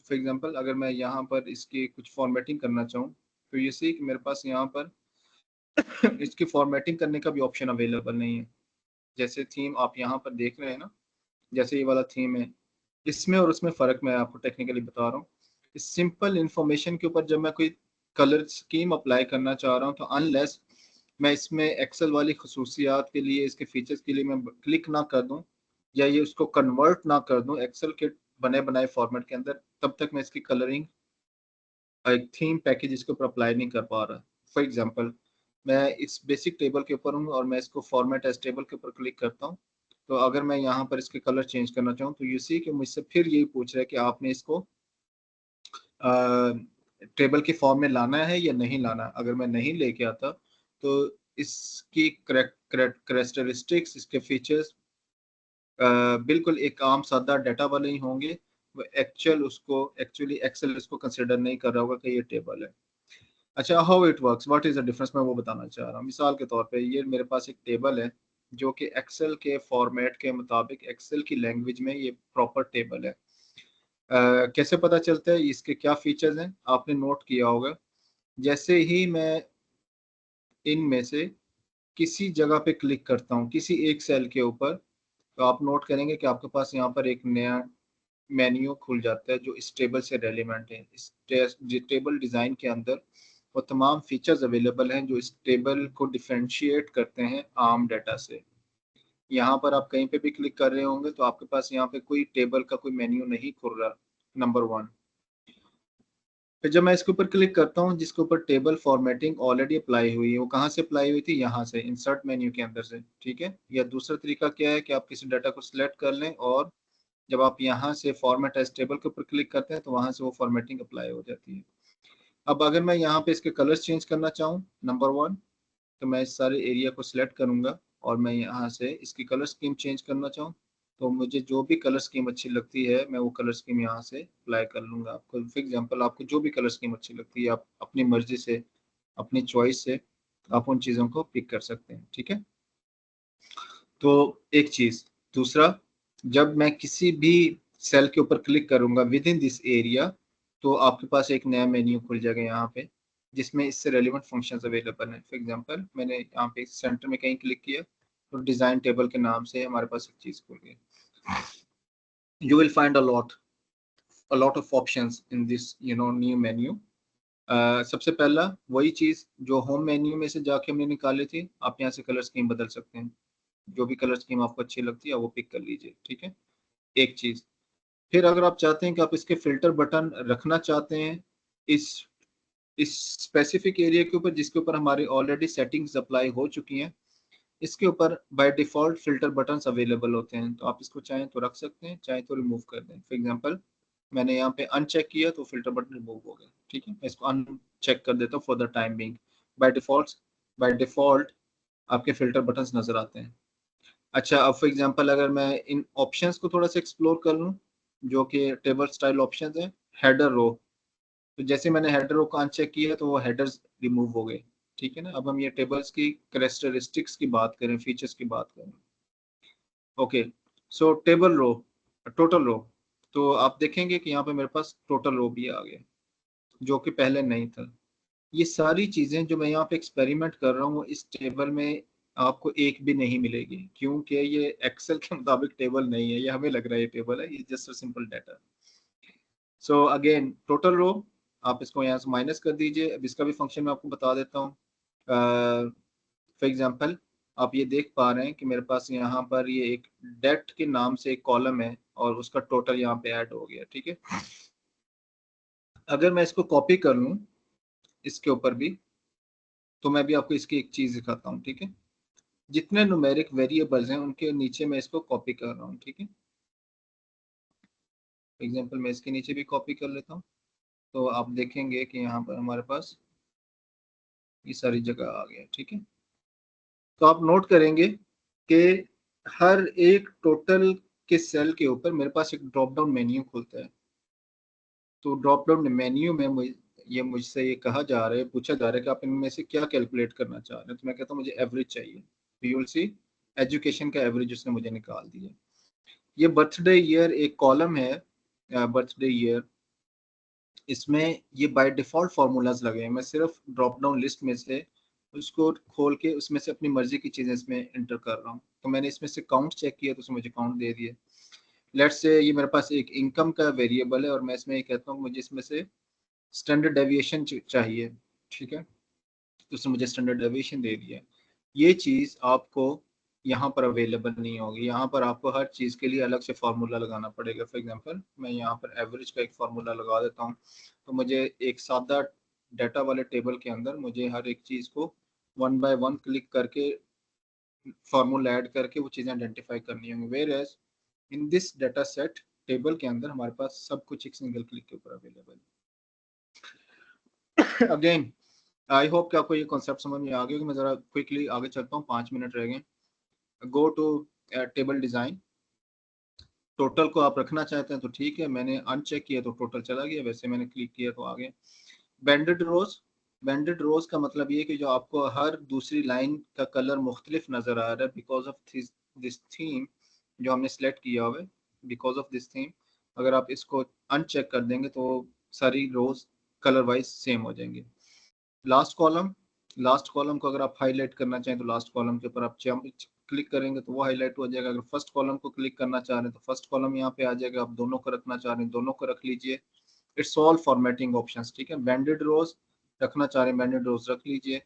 A: फॉर एग्जांपल अगर मैं यहाँ पर इसकी कुछ फॉर्मेटिंग करना चाहूँ तो ये सी कि मेरे पास यहाँ पर इसकी फॉर्मेटिंग करने का भी ऑप्शन अवेलेबल नहीं है। जैसे थीम आप यहाँ पर देख रहे हैं ना, जैसे ये वाला थीम है, इसमें और उसमें फ़र्क मैं आपको टेक्निकली बता रहा हूँ। इस सिंपल इंफॉर्मेशन के ऊपर जब मैं कोई कलर स्कीम अप्लाई करना चाह रहा हूँ तो अनलेस मैं इसमें एक्सेल वाली खसूसियात के लिए, इसके फीचर्स के लिए मैं क्लिक ना कर दूँ या ये उसको कन्वर्ट ना कर दूँ एक्सेल के बने बनाए फॉर्मेट के अंदर, तब तक मैं इसकी कलरिंग एक थीम पैकेज इसके ऊपर अप्लाई नहीं कर पा रहा। फॉर एग्जांपल मैं इस बेसिक टेबल के ऊपर हूँ और मैं इसको फॉर्मेट एज टेबल के ऊपर क्लिक करता हूँ, तो अगर मैं यहाँ पर इसके कलर चेंज करना चाहूँ तो यू सी कि मुझसे फिर यही पूछ रहा है कि आपने इसको टेबल के फॉर्म में लाना है या नहीं लाना। अगर मैं नहीं लेके आता तो इसकी करेक्टरिस्टिक्स, इसके फीचर्स बिल्कुल एक आम सादा डाटा वाले ही होंगे। वो एक्चुअली एक्सेल इसको कंसिडर नहीं कर रहा होगा कि ये टेबल है। अच्छा, how it works, what is the difference, मैं वो बताना चाह रहा हूँ। मिसाल के तौर पे ये मेरे पास एक टेबल है जो कि एक्सेल के फॉर्मेट के मुताबिक एक्सेल की लैंग्वेज में ये प्रॉपर टेबल है। कैसे पता चलता है, इसके क्या फीचर्स हैं आपने नोट किया होगा। जैसे ही मैं इनमें से किसी जगह पे क्लिक करता हूँ किसी एक सेल के ऊपर, तो आप नोट करेंगे कि आपके पास यहाँ पर एक नया मेन्यू खुल जाता है जो इस टेबल से रेलिवेंट है। इस टेबल डिज़ाइन के अंदर वो तमाम फीचर्स अवेलेबल हैं जो इस टेबल को डिफरेंशिएट करते हैं आम डाटा से। यहाँ पर आप कहीं पे भी क्लिक कर रहे होंगे तो आपके पास यहाँ पे कोई टेबल का कोई मेन्यू नहीं खुल रहा, नंबर 1। फिर जब मैं इसके ऊपर क्लिक करता हूँ जिसके ऊपर टेबल फॉर्मेटिंग ऑलरेडी अप्लाई हुई है, वो कहाँ से अप्लाई हुई थी, यहाँ से इंसर्ट मेन्यू के अंदर से, ठीक है। या दूसरा तरीका क्या है कि आप किसी डाटा को सिलेक्ट कर लें और जब आप यहाँ से फॉर्मेट एज टेबल के ऊपर क्लिक करते हैं तो वहाँ से वो फॉर्मेटिंग अप्लाई हो जाती है। अब अगर मैं यहाँ पे इसके कलर्स चेंज करना चाहूँ नंबर 1, तो मैं इस सारे एरिया को सिलेक्ट करूँगा और मैं यहाँ से इसकी कलर स्कीम चेंज करना चाहूँ तो मुझे जो भी कलर स्कीम अच्छी लगती है मैं वो कलर स्कीम यहाँ से अप्लाई कर लूँगा। आपको फॉर एग्जांपल आपको जो भी कलर स्कीम अच्छी लगती है आप अपनी मर्जी से, अपनी चॉइस से आप उन चीज़ों को पिक कर सकते हैं, ठीक है। तो एक चीज़, दूसरा, जब मैं किसी भी सेल के ऊपर क्लिक करूँगा विद इन दिस एरिया तो आपके पास एक नया मेन्यू खुल जाएगा यहाँ पे जिसमें इससे रेलिवेंट फंक्शंस अवेलेबल हैं। फॉर एग्जांपल मैंने यहाँ पे सेंटर में कहीं क्लिक किया तो डिज़ाइन टेबल के नाम से हमारे पास एक चीज़ खुल गई। You will find a lot of options in this new menu. सबसे पहला वही चीज़ जो होम मेन्यू में से जाके हमने निकाली थी, आप यहाँ से कलर स्कीम बदल सकते हैं। जो भी कलर स्कीम आपको अच्छी लगती है वो पिक कर लीजिए, ठीक है। एक चीज़, फिर अगर आप चाहते हैं कि आप इसके फिल्टर बटन रखना चाहते हैं इस स्पेसिफिक एरिया के ऊपर जिसके ऊपर हमारी ऑलरेडी सेटिंग्स अप्लाई हो चुकी हैं, इसके ऊपर by default filter buttons available होते हैं, तो आप इसको चाहें तो रख सकते हैं, चाहे तो रिमूव कर दें। फॉर एग्जांपल मैंने यहाँ पे अनचेक किया तो फिल्टर बटन रिमूव हो गया, ठीक है। मैं इसको अनचेक कर देता हूँ for the time being. By default आपके फिल्टर बटन्स नजर आते हैं। अच्छा, अब फॉर एग्जांपल अगर मैं इन ऑप्शंस को थोड़ा सा एक्सप्लोर कर लूँ जो कि टेबल स्टाइल ऑप्शंस हैं, हेडर रो, तो जैसे मैंने हेडर रो को अनचेक किया तो वो हेडर्स रिमूव हो गए,
B: ठीक है ना। अब हम ये टेबल्स की कैरेक्टरिस्टिक्स की बात करें, फीचर्स की बात करें। Okay, so table row, total row, तो आप देखेंगे कि यहाँ पे मेरे पास टोटल रो भी आ गया जो कि पहले नहीं था। ये सारी चीजें जो मैं यहाँ पे एक्सपेरिमेंट कर रहा हूँ इस टेबल में आपको एक भी नहीं मिलेगी, क्योंकि ये एक्सेल के मुताबिक टेबल नहीं है। ये हमें लग रहा है ये टेबल है, ये just a simple data. So again total row, आप इसको यहाँ से माइनस कर दीजिए। अब इसका भी फंक्शन मैं आपको बता देता हूँ। फॉर एग्जांपल आप ये देख पा रहे हैं कि मेरे पास यहाँ पर ये एक डेट के नाम से एक कॉलम है और उसका टोटल यहाँ पे ऐड हो गया, ठीक है। अगर मैं इसको कॉपी कर लूँ इसके ऊपर भी, तो मैं भी आपको इसकी एक चीज दिखाता हूँ, ठीक है। जितने न्यूमेरिक वेरिएबल्स हैं उनके नीचे मैं इसको कॉपी कर रहा हूँ, ठीक है। एग्जांपल मैं इसके नीचे भी कॉपी कर लेता हूँ, तो आप देखेंगे कि यहाँ पर हमारे पास ये सारी जगह आ गया, ठीक है। तो आप नोट करेंगे कि हर एक टोटल के सेल के ऊपर मेरे पास एक ड्रॉप डाउन मेन्यू खुलता है। तो ड्रॉप डाउन मेन्यू में मुझसे ये कहा जा रहा है, पूछा जा रहा है कि आप इनमें से क्या कैलकुलेट करना चाह रहे हैं। तो मैं कहता हूँ मुझे एवरेज चाहिए, तो यू विल सी एजुकेशन का एवरेज उसने मुझे निकाल दिया। ये बर्थडे ईयर एक कॉलम है, बर्थडे ईयर, इसमें ये बाय डिफॉल्ट फार्मूलाज लगे हैं। मैं सिर्फ ड्रॉप डाउन लिस्ट में से उसको खोल के उसमें से अपनी मर्जी की चीजें इसमें एंटर कर रहा हूँ। तो मैंने इसमें से काउंट चेक किया तो उसने मुझे काउंट दे दिया। लेट्स से ये मेरे पास एक इनकम का वेरिएबल है और मैं इसमें ये कहता हूँ मुझे इसमें से स्टैंडर्ड डेविएशन चाहिए, ठीक है। तो उसने मुझे स्टैंडर्ड डेविएशन दे दिया। ये चीज आपको यहाँ पर अवेलेबल नहीं होगी। यहाँ पर आपको हर चीज के लिए अलग से फार्मूला लगाना पड़ेगा। फॉर एग्जांपल मैं यहाँ पर एवरेज का एक फार्मूला लगा देता हूँ, तो मुझे एक सादा डाटा वाले टेबल के अंदर मुझे हर एक चीज को 1 बाय 1 क्लिक करके फार्मूला ऐड करके वो चीजें आइडेंटिफाई करनी होंगी। Whereas in this data set table के अंदर हमारे पास सब कुछ एक सिंगल क्लिक के ऊपर अवेलेबल है। अगेन आई होप कि आपको ये कॉन्सेप्ट समझ में आ गया। मैं जरा क्विकली आगे चलता हूँ, 5 मिनट रह गए। Go to table design. Total को आप रखना चाहते हैं तो ठीक है, मैंने अनचेक किया तो टोटल चला गया, वैसे मैंने क्लिक किया तो आ गया। बैंडेड रोज, बैंडेड रोज का मतलब ये कि जो आपको हर दूसरी लाइन का कलर मुख्तलिफ नजर आ रहा है बिकॉज ऑफ दिस थीम जो हमने सेलेक्ट किया हुआ है। बिकॉज ऑफ दिस थीम अगर आप इसको अनचेक कर देंगे तो सारी रोज कलर वाइज सेम हो जाएंगे। लास्ट कॉलम, लास्ट कॉलम को अगर आप हाईलाइट करना चाहें तो लास्ट कॉलम के ऊपर आप क्लिक करेंगे तो वो हाईलाइट हो जाएगा। अगर फर्स्ट कॉलम को क्लिक करना चाह रहे हैं तो फर्स्ट कॉलम यहाँ पे आ जाएगा। आप दोनों को रखना चाह रहे हैं दोनों को रख लीजिए। इट्स ऑल फॉर्मेटिंग ऑप्शंस, ठीक है। बैंडेड रोज रखना चाह रहे हैं बैंडेड रोज रख लीजिए।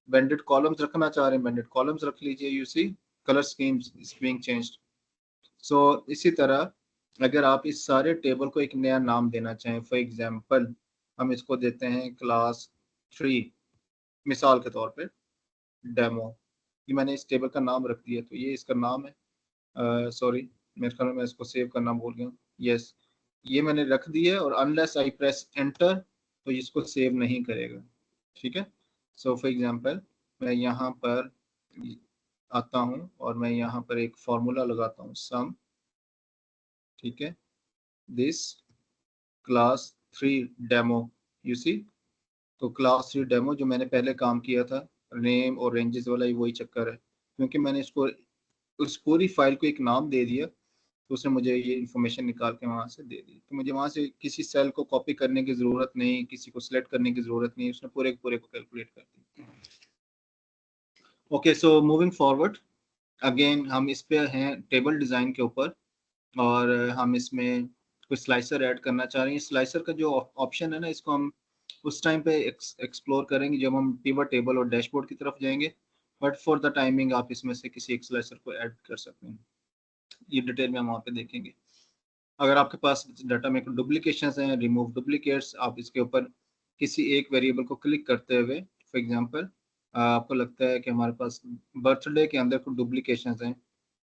B: बैंडेड कॉलम्स रखना चाह रहे हैं बैंडेड कॉलम्स रख लीजिए। You see colour schemes is being changed. So इसी तरह अगर आप इस सारे टेबल को एक नया नाम देना चाहें, फॉर एग्जांपल हम इसको देते हैं क्लास 3 मिसाल के तौर पे डेमो, ये मैंने इस टेबल का नाम रख दिया तो ये इसका नाम है। सॉरी मेरे ख्याल में मैं इसको सेव करना भूल गया। यस, ये मैंने रख दिया और अनलेस आई प्रेस एंटर तो इसको सेव नहीं करेगा, ठीक है। सो फॉर एग्जांपल मैं यहाँ पर आता हूँ और मैं यहाँ पर एक फॉर्मूला लगाता हूँ सम, ठीक है, this class 3 demo. You see, तो क्लास 3 डेमो जो मैंने पहले काम किया था नेम और रेंजेस वाला, वही चक्कर है क्योंकि मैंने इसको उस पूरी फाइल को एक नाम दे दिया तो उसने मुझे ये इन्फॉर्मेशन निकाल के वहां से दे दी। तो मुझे वहां से किसी सेल को कॉपी करने की जरूरत नहीं, किसी को सिलेक्ट करने की जरूरत नहीं, उसने पूरे पूरे को कैलकुलेट कर दी। Okay, so moving forward again हम इस पे हैं टेबल डिजाइन के ऊपर और हम इसमें कुछ स्लाइसर ऐड करना चाह रहे हैं। स्लाइसर का जो ऑप्शन है ना, इसको हम उस टाइम पे एक्सप्लोर करेंगे जब हम पिवट टेबल और डैशबोर्ड की तरफ जाएंगे। बट फॉर द टाइमिंग आप इसमें से किसी एक स्लाइसर को ऐड कर सकते हैं, ये डिटेल में हम वहाँ पे देखेंगे। अगर आपके पास डाटा में डुप्लीकेशन हैं, रिमूव डुप्लीकेट्स, आप इसके ऊपर किसी एक वेरिएबल को क्लिक करते हुए फॉर एग्जांपल आपको लगता है कि हमारे पास बर्थडे के अंदर कुछ डुप्लीकेशन हैं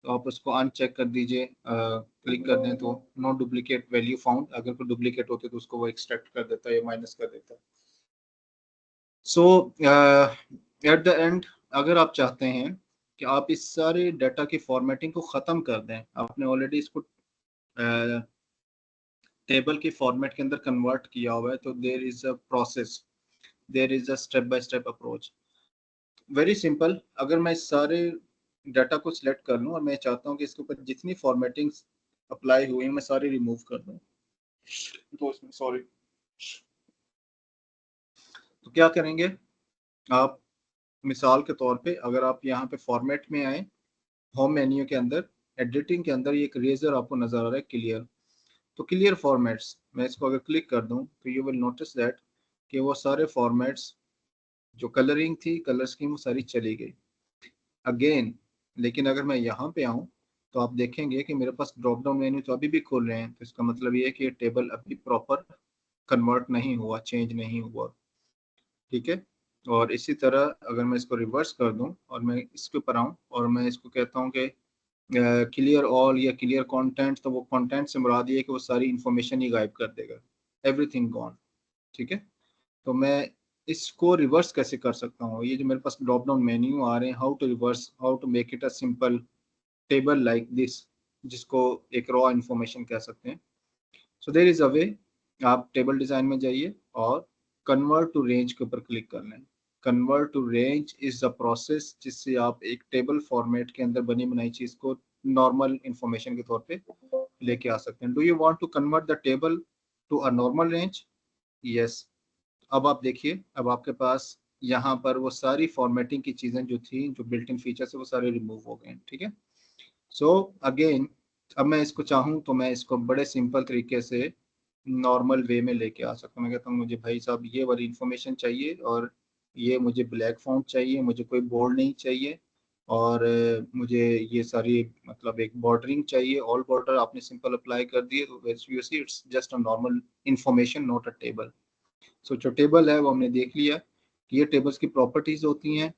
B: तो आप उसको अनचेक कर दीजिए। क्लिक कर दें तो नो डुप्लीकेट वैल्यू फाउंड, अगर कोई डुप्लीकेट होते तो उसको वो एक्सट्रैक्ट कर देता है या माइनस कर देता है। सो एट द एंड अगर आप चाहते हैं कि आप इस सारे डाटा की फॉर्मेटिंग को ख़त्म कर दें, आपने ऑलरेडी इसको टेबल के फॉर्मेट के अंदर कन्वर्ट किया हुआ है, तो there is a process, there is a step by step approach. Very simple, अगर मैं सारे डाटा को सिलेक्ट कर लूँ और मैं चाहता हूँ कि इसके ऊपर जितनी फॉर्मेटिंग अप्लाई हुई हैं मैं सारी रिमूव कर दूँ, तो इसमें सॉरी, तो क्या करेंगे आप? मिसाल के तौर पे अगर आप यहाँ पे फॉर्मेट में आए, होम मेन्यू के अंदर एडिटिंग के अंदर ये एक रेजर आपको नजर आ रहा है क्लियर, तो क्लियर फॉर्मेट्स, मैं इसको अगर क्लिक कर दूं तो यू विल नोटिस दैट कि वो सारे फॉर्मेट्स जो कलरिंग थी, कलर स्कीम, वो सारी चली गई अगेन। लेकिन अगर मैं यहाँ पे आऊँ तो आप देखेंगे कि मेरे पास ड्रॉप डाउन मेन्यू तो अभी भी खुल रहे हैं, तो इसका मतलब ये है कि ये टेबल अभी प्रॉपर कन्वर्ट नहीं हुआ, चेंज नहीं हुआ, ठीक है। और इसी तरह अगर मैं इसको रिवर्स कर दूं और मैं इसके ऊपर आऊँ और मैं इसको कहता हूँ कि क्लियर ऑल या क्लियर कंटेंट, तो वो कंटेंट से मुराद ये है कि वो सारी इंफॉर्मेशन ही गायब कर देगा, एवरीथिंग गॉन, ठीक है। तो मैं इसको रिवर्स कैसे कर सकता हूँ? ये जो मेरे पास ड्रॉप डाउन मेन्यू आ रहे हैं, how to reverse, how to make it a simple table like this, जिसको एक रॉ इंफॉर्मेशन कह सकते हैं। सो देयर इज अ वे, आप टेबल डिजाइन में जाइए और कन्वर्ट टू रेंज के ऊपर क्लिक कर लें। Convert to range is the process जिससे आप एक टेबल फॉर्मेट के अंदर बनी बनाई चीज को नॉर्मल इंफॉर्मेशन के तौर पे लेके आ सकते हैं। Do you want to convert the table to a normal range? Yes. अब आप देखिए, अब आपके पास यहाँ पर वो सारी फॉर्मेटिंग की चीजें जो थी, जो बिल्ट इन फीचर है, वो सारे रिमूव हो गए हैं, ठीक है। सो अगेन, अब मैं इसको चाहूँ तो मैं इसको बड़े सिंपल तरीके से नॉर्मल वे में लेके आ सकता हूँ। मैं कहता हूँ मुझे भाई साहब ये वाली इंफॉर्मेशन चाहिए और ये मुझे ब्लैक फॉन्ट चाहिए, मुझे कोई बोल्ड नहीं चाहिए, और मुझे ये सारी मतलब एक बॉर्डरिंग चाहिए, ऑल बॉर्डर आपने सिंपल अप्लाई कर दिए, तो you see it's just a normal information, not a table. So जो टेबल है वो हमने देख लिया कि ये टेबल्स की प्रॉपर्टीज होती हैं।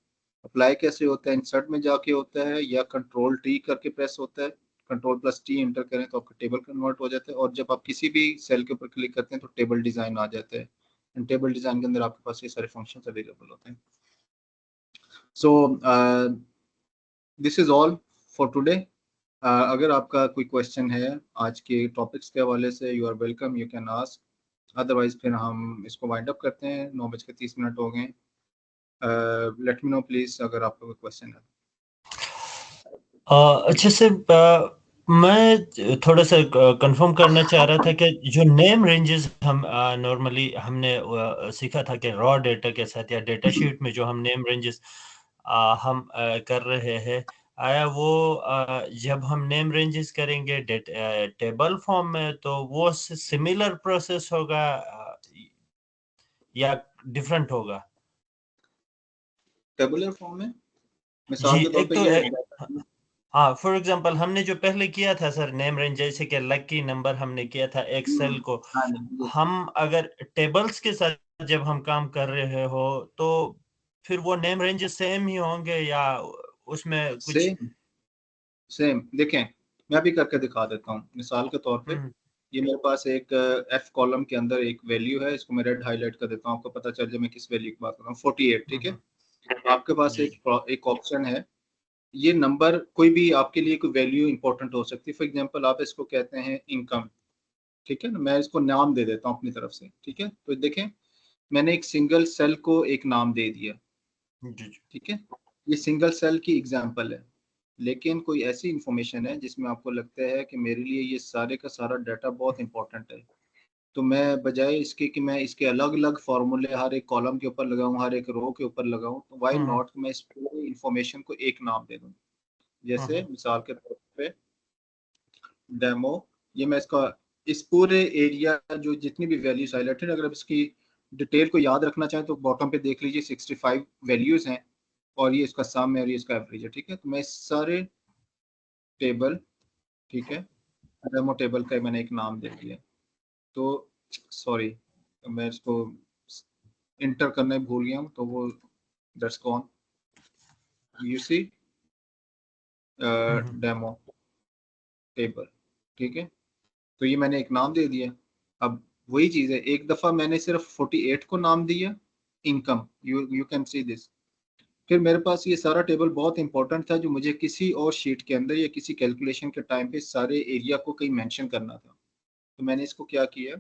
B: अप्लाई कैसे होता है? इंसर्ट में जाके होता है या कंट्रोल टी करके प्रेस होता है, कंट्रोल प्लस टी एंटर करें तो आपका टेबल कन्वर्ट हो जाता है, और जब आप किसी भी सेल के ऊपर क्लिक करते हैं तो टेबल डिजाइन आ जाता है, एंड टेबल डिजाइन के अंदर आपके पास ये सारे फंक्शन अवेलेबल होते हैं। So this is all for today. अगर आपका कोई क्वेश्चन है आज के टॉपिक्स के हवाले से, you are welcome, you can ask, otherwise फिर हम इसको वाइंड अप करते हैं, 9:30 हो गए। लेट मी नो प्लीज अगर आपका कोई क्वेश्चन है।
D: अच्छा सर, मैं थोड़ा सा कंफर्म करना चाह रहा था कि जो नेम रेंजेस हम नॉर्मली हमने सीखा था कि रॉ डेटा के साथ या डेटा शीट में जो हम नेम रेंजेस हम कर रहे हैं, आया वो जब हम नेम रेंजेस करेंगे टेबल फॉर्म में तो वो सिमिलर प्रोसेस होगा या डिफरेंट होगा?
B: टेबुलर फॉर्म में
D: जी,
B: मिसाल के तौर
D: एक
B: पे
D: तो
B: ये
D: हाँ, फॉर एग्जांपल हमने जो पहले किया था सर नेम रेंज, जैसे कि लकी नंबर हमने किया था एक्सेल को,
B: हाँ जी,
D: हम अगर टेबल्स के साथ जब हम काम कर रहे हो तो फिर वो नेम रेंज सेम ही होंगे या उसमें कुछ?
B: सेम सेम देखें, मैं भी करके दिखा देता हूँ मिसाल के तौर पे।
D: हम्म
B: ये मेरे पास एक एफ कॉलम के अंदर एक वैल्यू है, इसको मैं रेड हाईलाइट कर देता हूँ, आपको पता चल जाए मैं किस वैल्यू की बात कर रहा हूँ। 48, ठीक है।
D: हम्म,
B: आपके पास
D: जी
B: एक ऑप्शन है, ये नंबर कोई भी आपके लिए कोई वैल्यू इंपॉर्टेंट हो सकती है। फॉर एग्जांपल आप इसको कहते हैं इनकम, ठीक है ना, मैं इसको नाम दे देता हूँ अपनी तरफ से, ठीक है। तो देखें, मैंने एक सिंगल सेल को एक नाम दे दिया,
D: जी जी।
B: ठीक है। ये सिंगल सेल की एग्जांपल है, लेकिन कोई ऐसी इंफॉर्मेशन है जिसमें आपको लगता है कि मेरे लिए ये सारे का सारा डाटा बहुत इंपॉर्टेंट है, तो मैं बजाय इसके कि मैं इसके अलग अलग फार्मूले हर एक कॉलम के ऊपर लगाऊं, हर एक रो के ऊपर लगाऊं, तो वाई
D: हम्म
B: नॉट मैं इस पूरी इंफॉर्मेशन को एक नाम दे दूं। जैसे
D: हम्म
B: मिसाल के तौर पे डेमो, ये मैं इसका इस पूरे एरिया जो जितनी भी वैल्यूज हाईलाइटेड, अगर आप इसकी डिटेल को याद रखना चाहें तो बॉटम पे देख लीजिए 65 वैल्यूज हैं, और ये इसका सम है और ये इसका एवरेज है, ठीक है। तो मैं इस सारे टेबल, ठीक है, डेमो टेबल का मैंने एक नाम दे दिया, तो सॉरी मैं इसको इंटर करने भूल गया हूँ, तो वो that's gone, you see
D: hmm
B: demo table, ठीक है। तो ये मैंने एक नाम दे दिया। अब वही चीज है, एक दफा मैंने सिर्फ 48 को नाम दिया income, you can see this, फिर मेरे पास ये सारा टेबल बहुत इंपॉर्टेंट था जो मुझे किसी और शीट के अंदर या किसी कैलकुलेशन के टाइम पे सारे एरिया को कहीं मेंशन करना था। तो मैंने इसको क्या किया,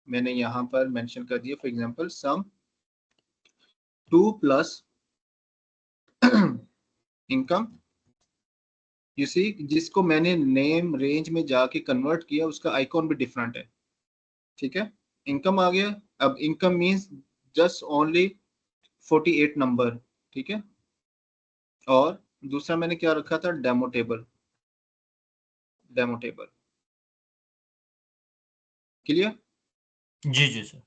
B: मैंने यहाँ पर मेंशन कर दिया for example sum 2 + income, you see, जिसको मैंने नेम रेंज में जाके कन्वर्ट किया उसका आइकॉन भी डिफरेंट है, ठीक है। इनकम आ गया। अब income means just only 48 number, ठीक है। और दूसरा मैंने क्या रखा था, demo table, demo table, clear.
D: जी जी सर।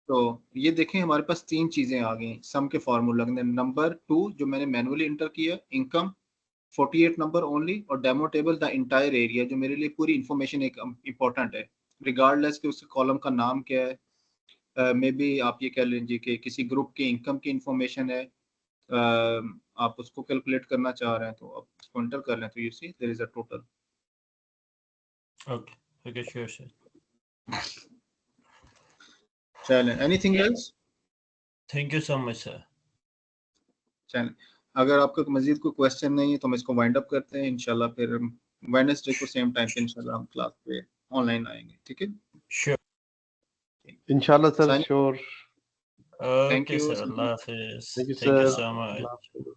B: तो ये देखें हमारे पास तीन चीजें आ गई सम के फार्मूला। नंबर 2 जो मैंने मैनुअली इंटर किया, इनकम 48 नंबर ओनली, और demo table the entire area, जो मेरे लिए पूरी इंफॉर्मेशन एक इंपॉर्टेंट है, रिगार्डलेस कि उसके कॉलम का नाम क्या है। मे बी आप ये कह लीजिए कि किसी ग्रुप की इनकम की इंफॉर्मेशन है, आप उसको कैलकुलेट करना चाह रहे हैं तो आप उसको एंटर कर लें, तो you see there is a total.
D: Okay okay sure sir.
B: चलें, anything else?
D: Thank you so much sir.
B: चलें, अगर आपका मजीद कोई क्वेश्चन नहीं है तो हम इसको वाइंड अप करते हैं। इंशाल्लाह फिर वेडनेसडे को सेम टाइम पे इंशाल्लाह हम क्लास पे ऑनलाइन आएंगे, ठीक है।
D: श्योर।
C: इंशाल्लाह sir,
B: sign,
C: sure.
B: Thank
D: okay
B: you.
D: Sir, अल्लाह हाफिज।
C: Thank you
D: thank you
C: sir.
D: So
C: अल्लाह
D: मच।
C: हाफिज़।